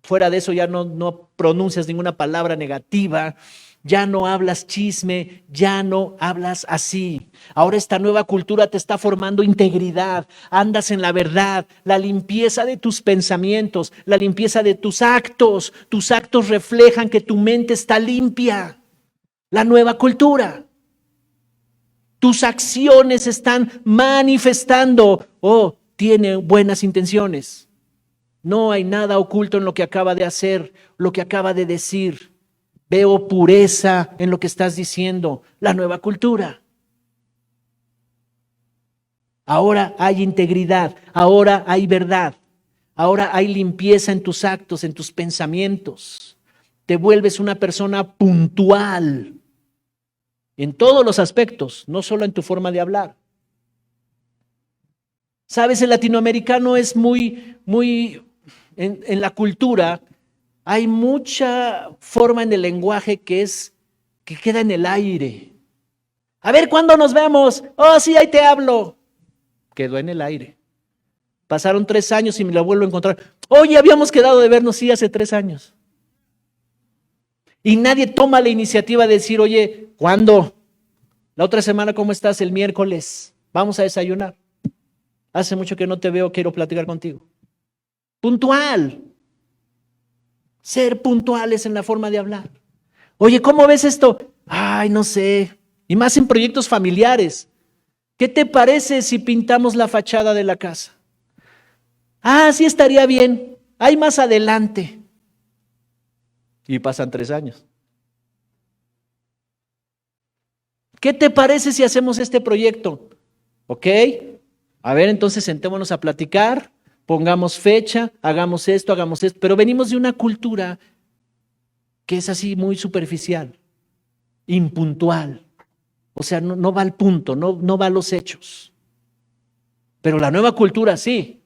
fuera de eso ya no pronuncias ninguna palabra negativa. Ya no hablas chisme, ya no hablas así. Ahora esta nueva cultura te está formando integridad, andas en la verdad, la limpieza de tus pensamientos, la limpieza de tus actos. Tus actos reflejan que tu mente está limpia. La nueva cultura. Tus acciones están manifestando, tiene buenas intenciones. No hay nada oculto en lo que acaba de hacer, lo que acaba de decir. Veo pureza en lo que estás diciendo, la nueva cultura. Ahora hay integridad, ahora hay verdad, ahora hay limpieza en tus actos, en tus pensamientos. Te vuelves una persona puntual en todos los aspectos, no solo en tu forma de hablar. Sabes, el latinoamericano es muy en la cultura. Hay mucha forma en el lenguaje que queda en el aire. A ver, ¿cuándo nos vemos? Oh, sí, ahí te hablo. Quedó en el aire. Pasaron 3 años y me la vuelvo a encontrar. Oye, habíamos quedado de vernos, sí, hace 3 años. Y nadie toma la iniciativa de decir, oye, ¿cuándo? La otra semana, ¿cómo estás? El miércoles. Vamos a desayunar. Hace mucho que no te veo, quiero platicar contigo. Puntual. Ser puntuales en la forma de hablar. Oye, ¿cómo ves esto? Ay, no sé. Y más en proyectos familiares. ¿Qué te parece si pintamos la fachada de la casa? Ah, sí estaría bien. Ahí más adelante. Y pasan 3 años. ¿Qué te parece si hacemos este proyecto? ¿Ok? A ver, entonces sentémonos a platicar. Pongamos fecha, hagamos esto, pero venimos de una cultura que es así muy superficial, impuntual, o sea, no va al punto, no va a los hechos. Pero la nueva cultura sí,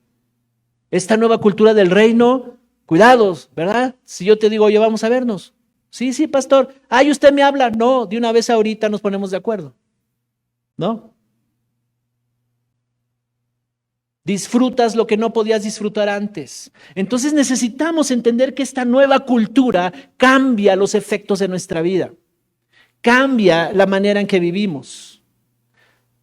esta nueva cultura del reino, cuidados, ¿verdad? Si yo te digo, oye, vamos a vernos. Sí, pastor. Ay, usted me habla. No, de una vez ahorita nos ponemos de acuerdo, ¿no? Disfrutas lo que no podías disfrutar antes. Entonces necesitamos entender que esta nueva cultura cambia los efectos de nuestra vida, cambia la manera en que vivimos.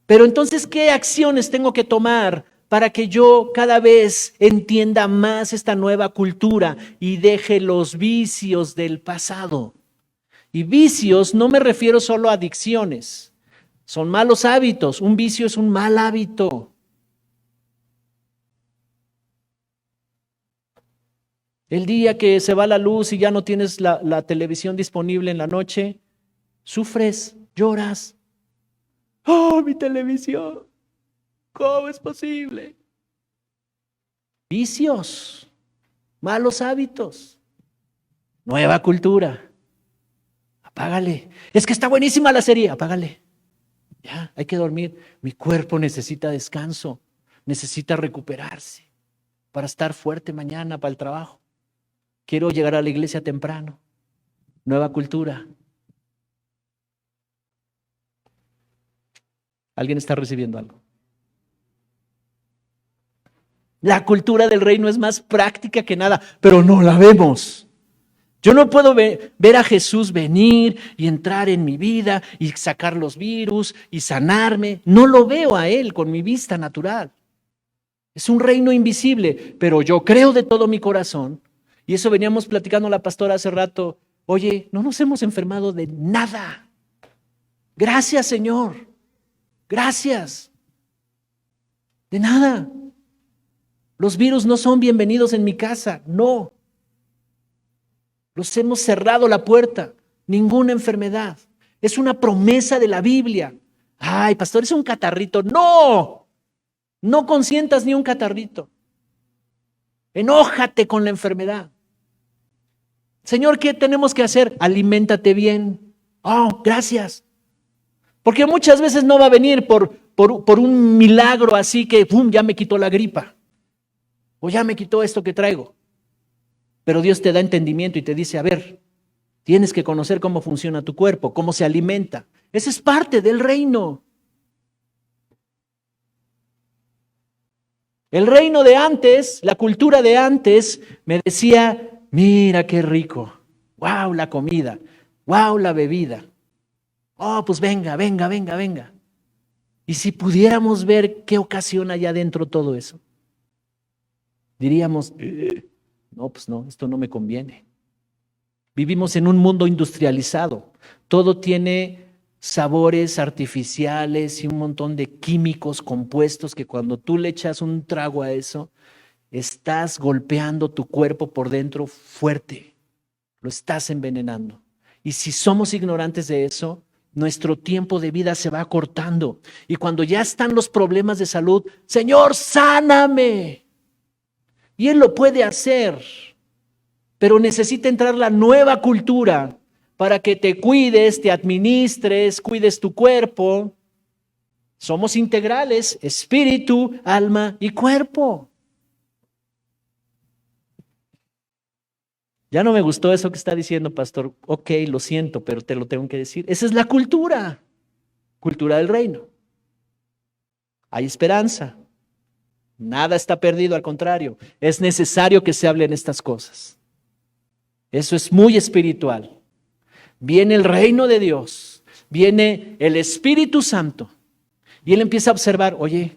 Pero entonces, ¿qué acciones tengo que tomar para que yo cada vez entienda más esta nueva cultura y deje los vicios del pasado? Y vicios no me refiero solo a adicciones, son malos hábitos. Un vicio es un mal hábito. El día que se va la luz y ya no tienes la televisión disponible en la noche, sufres, lloras. ¡Oh, mi televisión! ¿Cómo es posible? Vicios, malos hábitos, nueva cultura. Apágale. Es que está buenísima la serie, apágale. Ya, hay que dormir. Mi cuerpo necesita descanso, necesita recuperarse para estar fuerte mañana para el trabajo. Quiero llegar a la iglesia temprano. Nueva cultura. ¿Alguien está recibiendo algo? La cultura del reino es más práctica que nada, pero no la vemos. Yo no puedo ver a Jesús venir y entrar en mi vida y sacar los virus y sanarme. No lo veo a Él con mi vista natural. Es un reino invisible, pero yo creo de todo mi corazón. Y eso veníamos platicando la pastora hace rato. Oye, no nos hemos enfermado de nada. Gracias, Señor. Gracias. De nada. Los virus no son bienvenidos en mi casa. No. Los hemos cerrado la puerta. Ninguna enfermedad. Es una promesa de la Biblia. Ay, pastor, es un catarrito. No. No consientas ni un catarrito. Enójate con la enfermedad. Señor, ¿qué tenemos que hacer? Aliméntate bien. Oh, gracias. Porque muchas veces no va a venir por por un milagro así que ¡pum!, ya me quitó la gripa. O ya me quitó esto que traigo. Pero Dios te da entendimiento y te dice, a ver, tienes que conocer cómo funciona tu cuerpo, cómo se alimenta. Esa es parte del reino. El reino de antes, la cultura de antes, me decía, mira qué rico, wow la comida, wow la bebida. Oh, pues venga, venga, venga, venga. Y si pudiéramos ver qué ocasiona allá adentro todo eso, diríamos, no, pues no, esto no me conviene. Vivimos en un mundo industrializado, todo tiene sabores artificiales y un montón de químicos compuestos que cuando tú le echas un trago a eso, estás golpeando tu cuerpo por dentro fuerte, lo estás envenenando. Y si somos ignorantes de eso, nuestro tiempo de vida se va acortando. Y cuando ya están los problemas de salud, Señor, sáname. Y Él lo puede hacer, pero necesita entrar la nueva cultura para que te cuides, te administres, cuides tu cuerpo. Somos integrales, espíritu, alma y cuerpo. Ya no me gustó eso que está diciendo, pastor. Ok, lo siento, pero te lo tengo que decir. Esa es la cultura del reino. Hay esperanza. Nada está perdido, al contrario. Es necesario que se hablen estas cosas. Eso es muy espiritual. Viene el reino de Dios, viene el Espíritu Santo y Él empieza a observar, oye,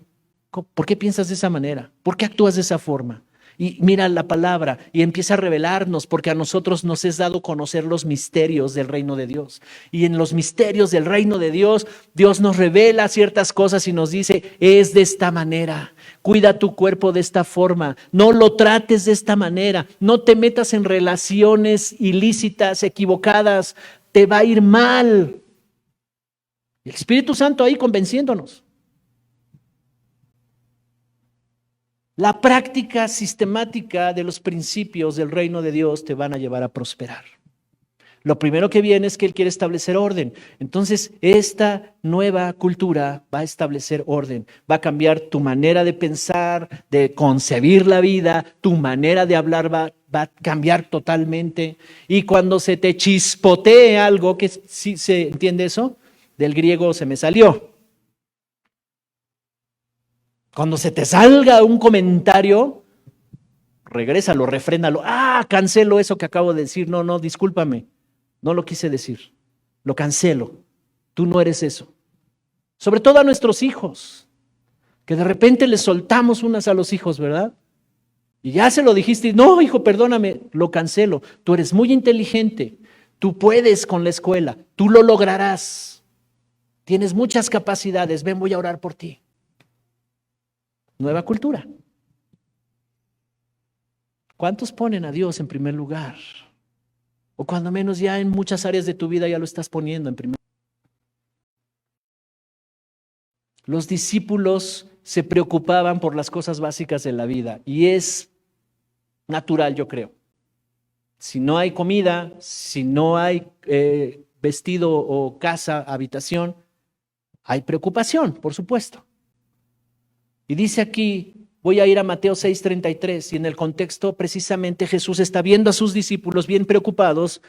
¿por qué piensas de esa manera? ¿Por qué actúas de esa forma? Y mira la palabra y empieza a revelarnos, porque a nosotros nos es dado conocer los misterios del reino de Dios. Y en los misterios del reino de Dios, Dios nos revela ciertas cosas y nos dice, es de esta manera. Cuida tu cuerpo de esta forma, no lo trates de esta manera, no te metas en relaciones ilícitas, equivocadas, te va a ir mal. El Espíritu Santo ahí convenciéndonos. La práctica sistemática de los principios del reino de Dios te van a llevar a prosperar. Lo primero que viene es que Él quiere establecer orden. Entonces, esta nueva cultura va a establecer orden, va a cambiar tu manera de pensar, de concebir la vida, tu manera de hablar va a cambiar totalmente. Y cuando se te chispotee algo, que sí se entiende eso, del griego se me salió. Cuando se te salga un comentario, regrésalo, refrénalo. Cancelo eso que acabo de decir. No, discúlpame. No lo quise decir, lo cancelo. Tú no eres eso. Sobre todo a nuestros hijos, que de repente les soltamos unas a los hijos, ¿verdad? Y ya se lo dijiste, no, hijo, perdóname, lo cancelo. Tú eres muy inteligente, tú puedes con la escuela, tú lo lograrás. Tienes muchas capacidades, ven, voy a orar por ti. Nueva cultura. ¿Cuántos ponen a Dios en primer lugar? O cuando menos ya en muchas áreas de tu vida ya lo estás poniendo en primer lugar. Los discípulos se preocupaban por las cosas básicas de la vida y es natural, yo creo. Si no hay comida, si no hay vestido o casa, habitación, hay preocupación, por supuesto. Y dice aquí, voy a ir a Mateo 6:33, y en el contexto precisamente Jesús está viendo a sus discípulos bien preocupados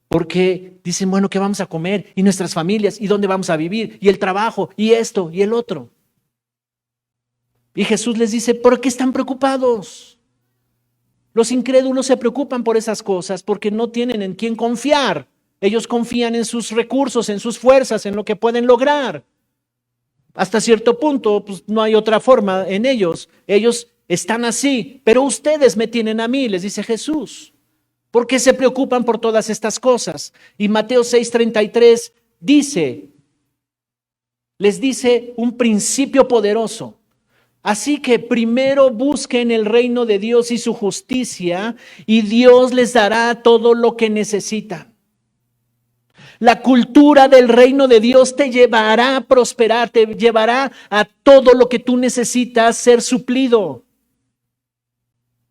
porque dicen, bueno, ¿qué vamos a comer? Y nuestras familias, ¿y dónde vamos a vivir? Y el trabajo, y esto, y el otro. Y Jesús les dice, ¿por qué están preocupados? Los incrédulos se preocupan por esas cosas porque no tienen en quién confiar. Ellos confían en sus recursos, en sus fuerzas, en lo que pueden lograr. Hasta cierto punto, pues no hay otra forma en ellos. Ellos están así, pero ustedes me tienen a mí, les dice Jesús. ¿Por qué se preocupan por todas estas cosas? Y Mateo 6:33 les dice un principio poderoso. Así que primero busquen el reino de Dios y su justicia, y Dios les dará todo lo que necesitan. La cultura del reino de Dios te llevará a prosperar, te llevará a todo lo que tú necesitas ser suplido.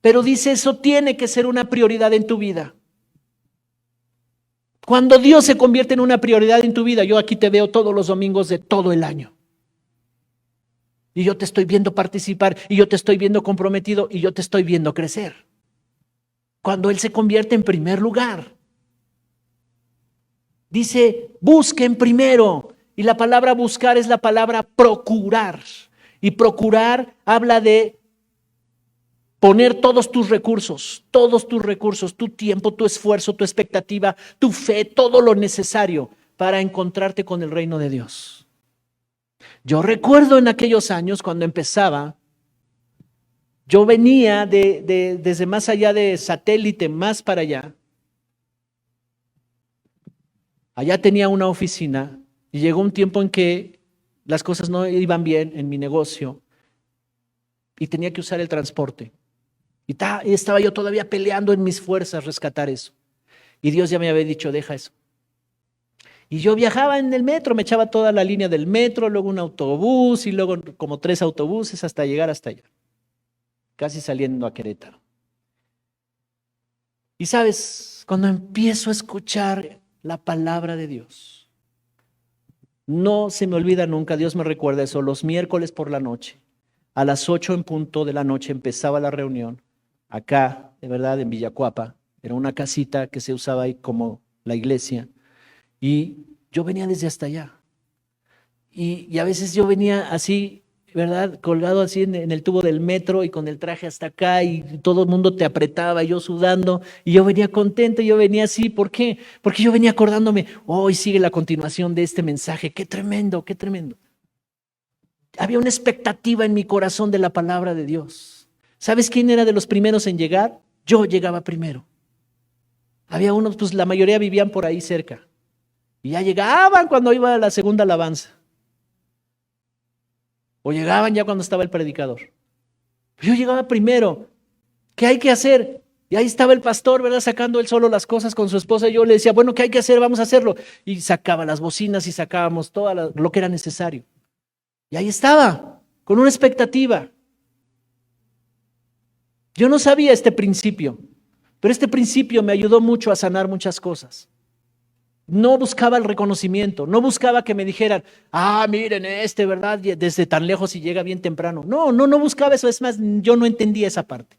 Pero dice, eso tiene que ser una prioridad en tu vida. Cuando Dios se convierte en una prioridad en tu vida, yo aquí te veo todos los domingos de todo el año. Y yo te estoy viendo participar, y yo te estoy viendo comprometido, y yo te estoy viendo crecer. Cuando Él se convierte en primer lugar. Dice, busquen primero. Y la palabra buscar es la palabra procurar. Y procurar habla de poner todos tus recursos, tu tiempo, tu esfuerzo, tu expectativa, tu fe, todo lo necesario para encontrarte con el reino de Dios. Yo recuerdo en aquellos años cuando empezaba, yo venía desde más allá de Satélite, más para allá. Allá tenía una oficina y llegó un tiempo en que las cosas no iban bien en mi negocio y tenía que usar el transporte. Y estaba yo todavía peleando en mis fuerzas rescatar eso. Y Dios ya me había dicho, deja eso. Y yo viajaba en el metro, me echaba toda la línea del metro, luego un autobús y luego como 3 autobuses hasta llegar hasta allá. Casi saliendo a Querétaro. Y sabes, cuando empiezo a escuchar la palabra de Dios, no se me olvida nunca, Dios me recuerda eso, los miércoles por la noche, a las 8 en punto de la noche empezaba la reunión, acá, de verdad, en Villacuapa, era una casita que se usaba ahí como la iglesia, y yo venía desde hasta allá, y a veces yo venía así, ¿verdad? Colgado así en el tubo del metro y con el traje hasta acá y todo el mundo te apretaba, yo sudando y yo venía contento, yo venía así, ¿por qué? Porque yo venía acordándome, hoy sigue la continuación de este mensaje, qué tremendo, qué tremendo. Había una expectativa en mi corazón de la palabra de Dios. ¿Sabes quién era de los primeros en llegar? Yo llegaba primero. Había unos, pues la mayoría vivían por ahí cerca y ya llegaban cuando iba a la segunda alabanza. O llegaban ya cuando estaba el predicador. Yo llegaba primero. ¿Qué hay que hacer? Y ahí estaba el pastor, ¿verdad? Sacando él solo las cosas con su esposa. Y yo le decía, bueno, ¿qué hay que hacer? Vamos a hacerlo. Y sacaba las bocinas y sacábamos todo lo que era necesario. Y ahí estaba, con una expectativa. Yo no sabía este principio, pero este principio me ayudó mucho a sanar muchas cosas. No buscaba el reconocimiento, no buscaba que me dijeran, miren ¿verdad? Desde tan lejos y llega bien temprano. No buscaba eso, es más, yo no entendía esa parte.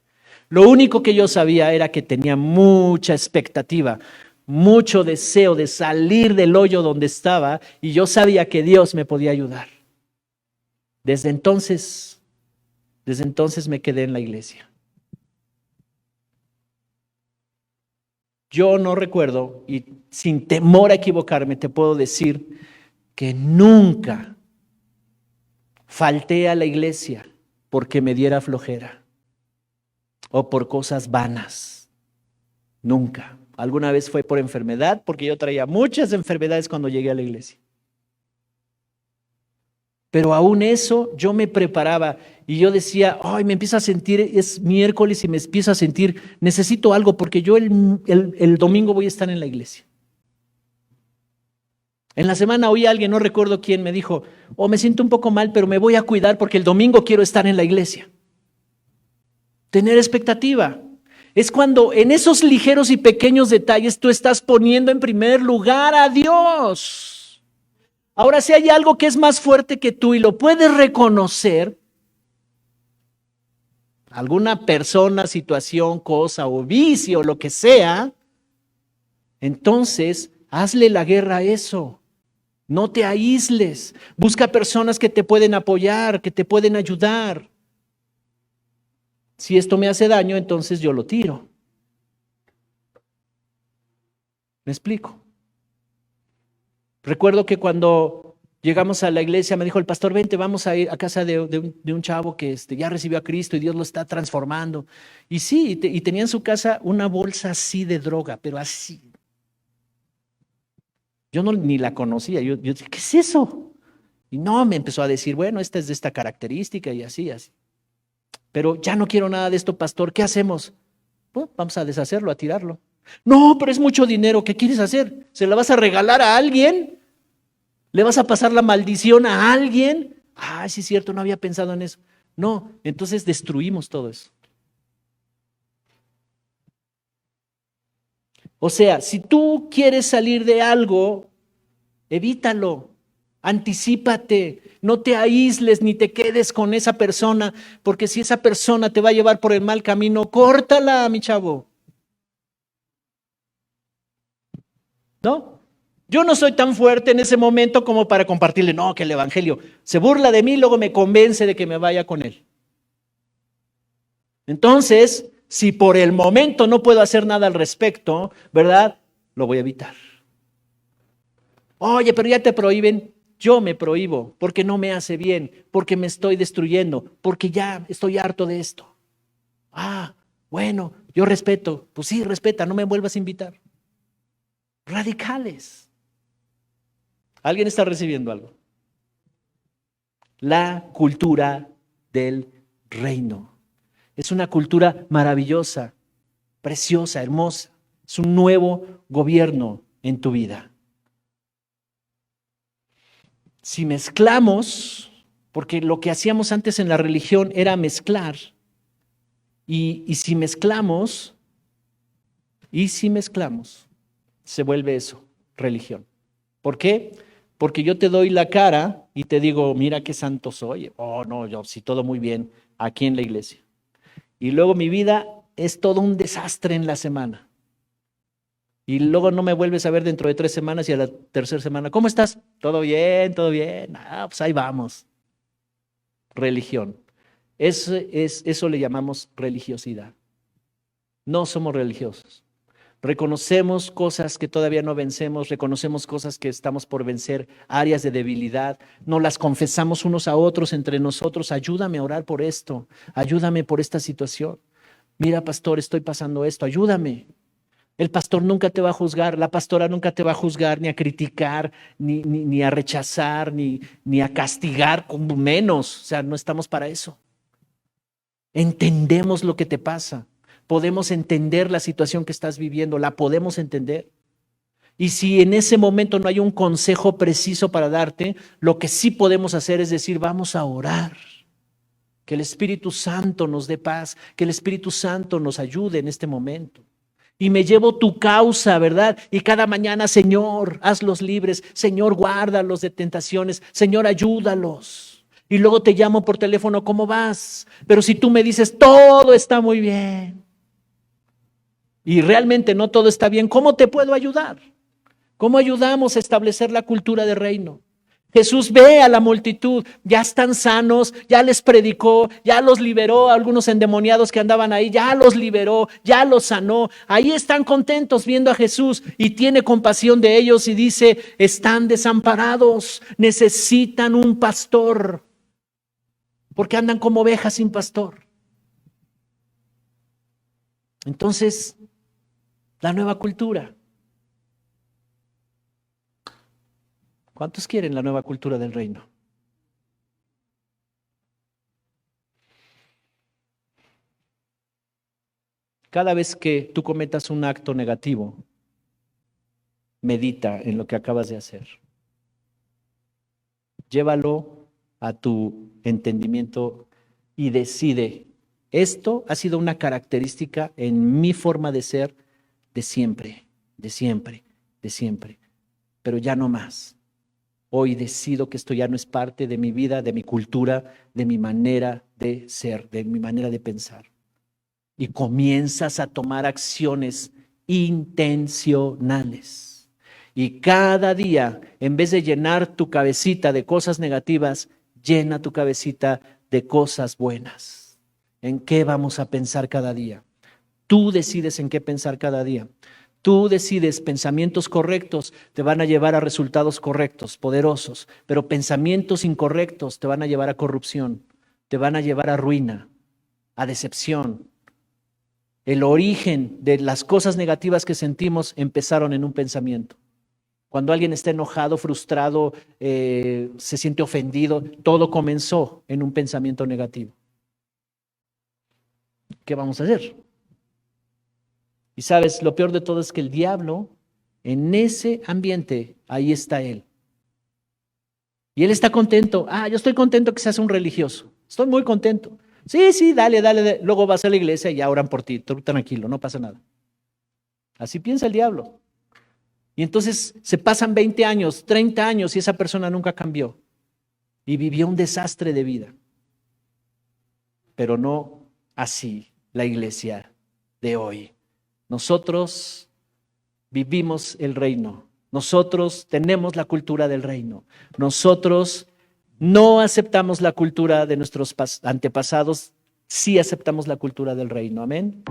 Lo único que yo sabía era que tenía mucha expectativa, mucho deseo de salir del hoyo donde estaba y yo sabía que Dios me podía ayudar. Desde entonces me quedé en la iglesia. Yo no recuerdo, y sin temor a equivocarme, te puedo decir que nunca falté a la iglesia porque me diera flojera o por cosas vanas. Nunca. Alguna vez fue por enfermedad, porque yo traía muchas enfermedades cuando llegué a la iglesia. Pero aún eso, yo me preparaba y yo decía, me empiezo a sentir, es miércoles y me empiezo a sentir, necesito algo porque yo el domingo voy a estar en la iglesia. En la semana oí a alguien, no recuerdo quién, me dijo, me siento un poco mal, pero me voy a cuidar porque el domingo quiero estar en la iglesia. Tener expectativa. Es cuando en esos ligeros y pequeños detalles tú estás poniendo en primer lugar a Dios. Ahora, si hay algo que es más fuerte que tú y lo puedes reconocer, alguna persona, situación, cosa o vicio, lo que sea, entonces hazle la guerra a eso. No te aísles. Busca personas que te pueden apoyar, que te pueden ayudar. Si esto me hace daño, entonces yo lo tiro. ¿Me explico? Recuerdo que cuando llegamos a la iglesia me dijo el pastor, vente, vamos a ir a casa de un chavo que ya recibió a Cristo y Dios lo está transformando. Y sí, y tenía en su casa una bolsa así de droga, pero así. Yo ni la conocía, yo dije, ¿qué es eso? Y no, me empezó a decir, bueno, esta es de esta característica y así. Pero ya no quiero nada de esto, pastor, ¿qué hacemos? Pues, vamos a deshacerlo, a tirarlo. No, pero es mucho dinero, ¿qué quieres hacer? ¿Se la vas a regalar a alguien? ¿Le vas a pasar la maldición a alguien? Sí es cierto, no había pensado en eso. No, entonces destruimos todo eso. O sea, si tú quieres salir de algo, evítalo. Anticípate, no te aísles ni te quedes con esa persona, porque si esa persona te va a llevar por el mal camino, córtala, mi chavo. ¿No? Yo no soy tan fuerte en ese momento como para compartirle, no, que el evangelio se burla de mí, luego me convence de que me vaya con él. Entonces, si por el momento no puedo hacer nada al respecto, ¿verdad? Lo voy a evitar. Oye, pero ya te prohíben. Yo me prohíbo porque no me hace bien, porque me estoy destruyendo, porque ya estoy harto de esto. Ah, bueno, yo respeto. Pues sí, respeta, no me vuelvas a invitar. Radicales. ¿Alguien está recibiendo algo? La cultura del reino. Es una cultura maravillosa, preciosa, hermosa. Es un nuevo gobierno en tu vida. Si mezclamos, porque lo que hacíamos antes en la religión era mezclar, y si mezclamos, se vuelve eso, religión. ¿Por qué? Porque yo te doy la cara y te digo, mira qué santo soy. Oh, no, yo sí, todo muy bien aquí en la iglesia. Y luego mi vida es todo un desastre en la semana. Y luego no me vuelves a ver dentro de 3 semanas y a la tercera semana, ¿cómo estás? Todo bien, todo bien. Ah, pues ahí vamos. Religión. Eso le llamamos religiosidad. No somos religiosos. Reconocemos cosas que todavía no vencemos, reconocemos cosas que estamos por vencer, áreas de debilidad, nos las confesamos unos a otros entre nosotros. Ayúdame a orar por esto, ayúdame por esta situación. Mira, pastor, estoy pasando esto, ayúdame. El pastor nunca te va a juzgar, la pastora nunca te va a juzgar, ni a criticar, ni a rechazar, ni a castigar, como menos. O sea, no estamos para eso. Entendemos lo que te pasa. Podemos entender la situación que estás viviendo, la podemos entender. Y si en ese momento no hay un consejo preciso para darte, lo que sí podemos hacer es decir, vamos a orar. Que el Espíritu Santo nos dé paz, que el Espíritu Santo nos ayude en este momento. Y me llevo tu causa, ¿verdad? Y cada mañana, Señor, hazlos libres. Señor, guárdalos de tentaciones. Señor, ayúdalos. Y luego te llamo por teléfono, ¿cómo vas? Pero si tú me dices, todo está muy bien. Y realmente no todo está bien, ¿cómo te puedo ayudar? ¿Cómo ayudamos a establecer la cultura de reino? Jesús ve a la multitud, ya están sanos, ya les predicó, ya los liberó a algunos endemoniados que andaban ahí, ya los liberó, ya los sanó. Ahí están contentos viendo a Jesús y tiene compasión de ellos y dice, están desamparados, necesitan un pastor, porque andan como ovejas sin pastor. Entonces, la nueva cultura. ¿Cuántos quieren la nueva cultura del reino? Cada vez que tú cometas un acto negativo, medita en lo que acabas de hacer. Llévalo a tu entendimiento y decide, esto ha sido una característica en mi forma de ser de siempre, de siempre, de siempre, pero ya no más. Hoy decido que esto ya no es parte de mi vida, de mi cultura, de mi manera de ser, de mi manera de pensar. Y comienzas a tomar acciones intencionales. Y cada día, en vez de llenar tu cabecita de cosas negativas, llena tu cabecita de cosas buenas. ¿En qué vamos a pensar cada día? Tú decides en qué pensar cada día. Tú decides, pensamientos correctos te van a llevar a resultados correctos, poderosos, pero pensamientos incorrectos te van a llevar a corrupción, te van a llevar a ruina, a decepción. El origen de las cosas negativas que sentimos empezaron en un pensamiento. Cuando alguien está enojado, frustrado, se siente ofendido, todo comenzó en un pensamiento negativo. ¿Qué vamos a hacer? Y sabes, lo peor de todo es que el diablo, en ese ambiente, ahí está él. Y él está contento. Ah, yo estoy contento que seas un religioso. Estoy muy contento. Sí, dale. Luego vas a la iglesia y ya oran por ti. Tú tranquilo, no pasa nada. Así piensa el diablo. Y entonces se pasan 20 años, 30 años y esa persona nunca cambió. Y vivió un desastre de vida. Pero no así la iglesia de hoy. Nosotros vivimos el reino. Nosotros tenemos la cultura del reino. Nosotros no aceptamos la cultura de nuestros antepasados, sí aceptamos la cultura del reino. Amén.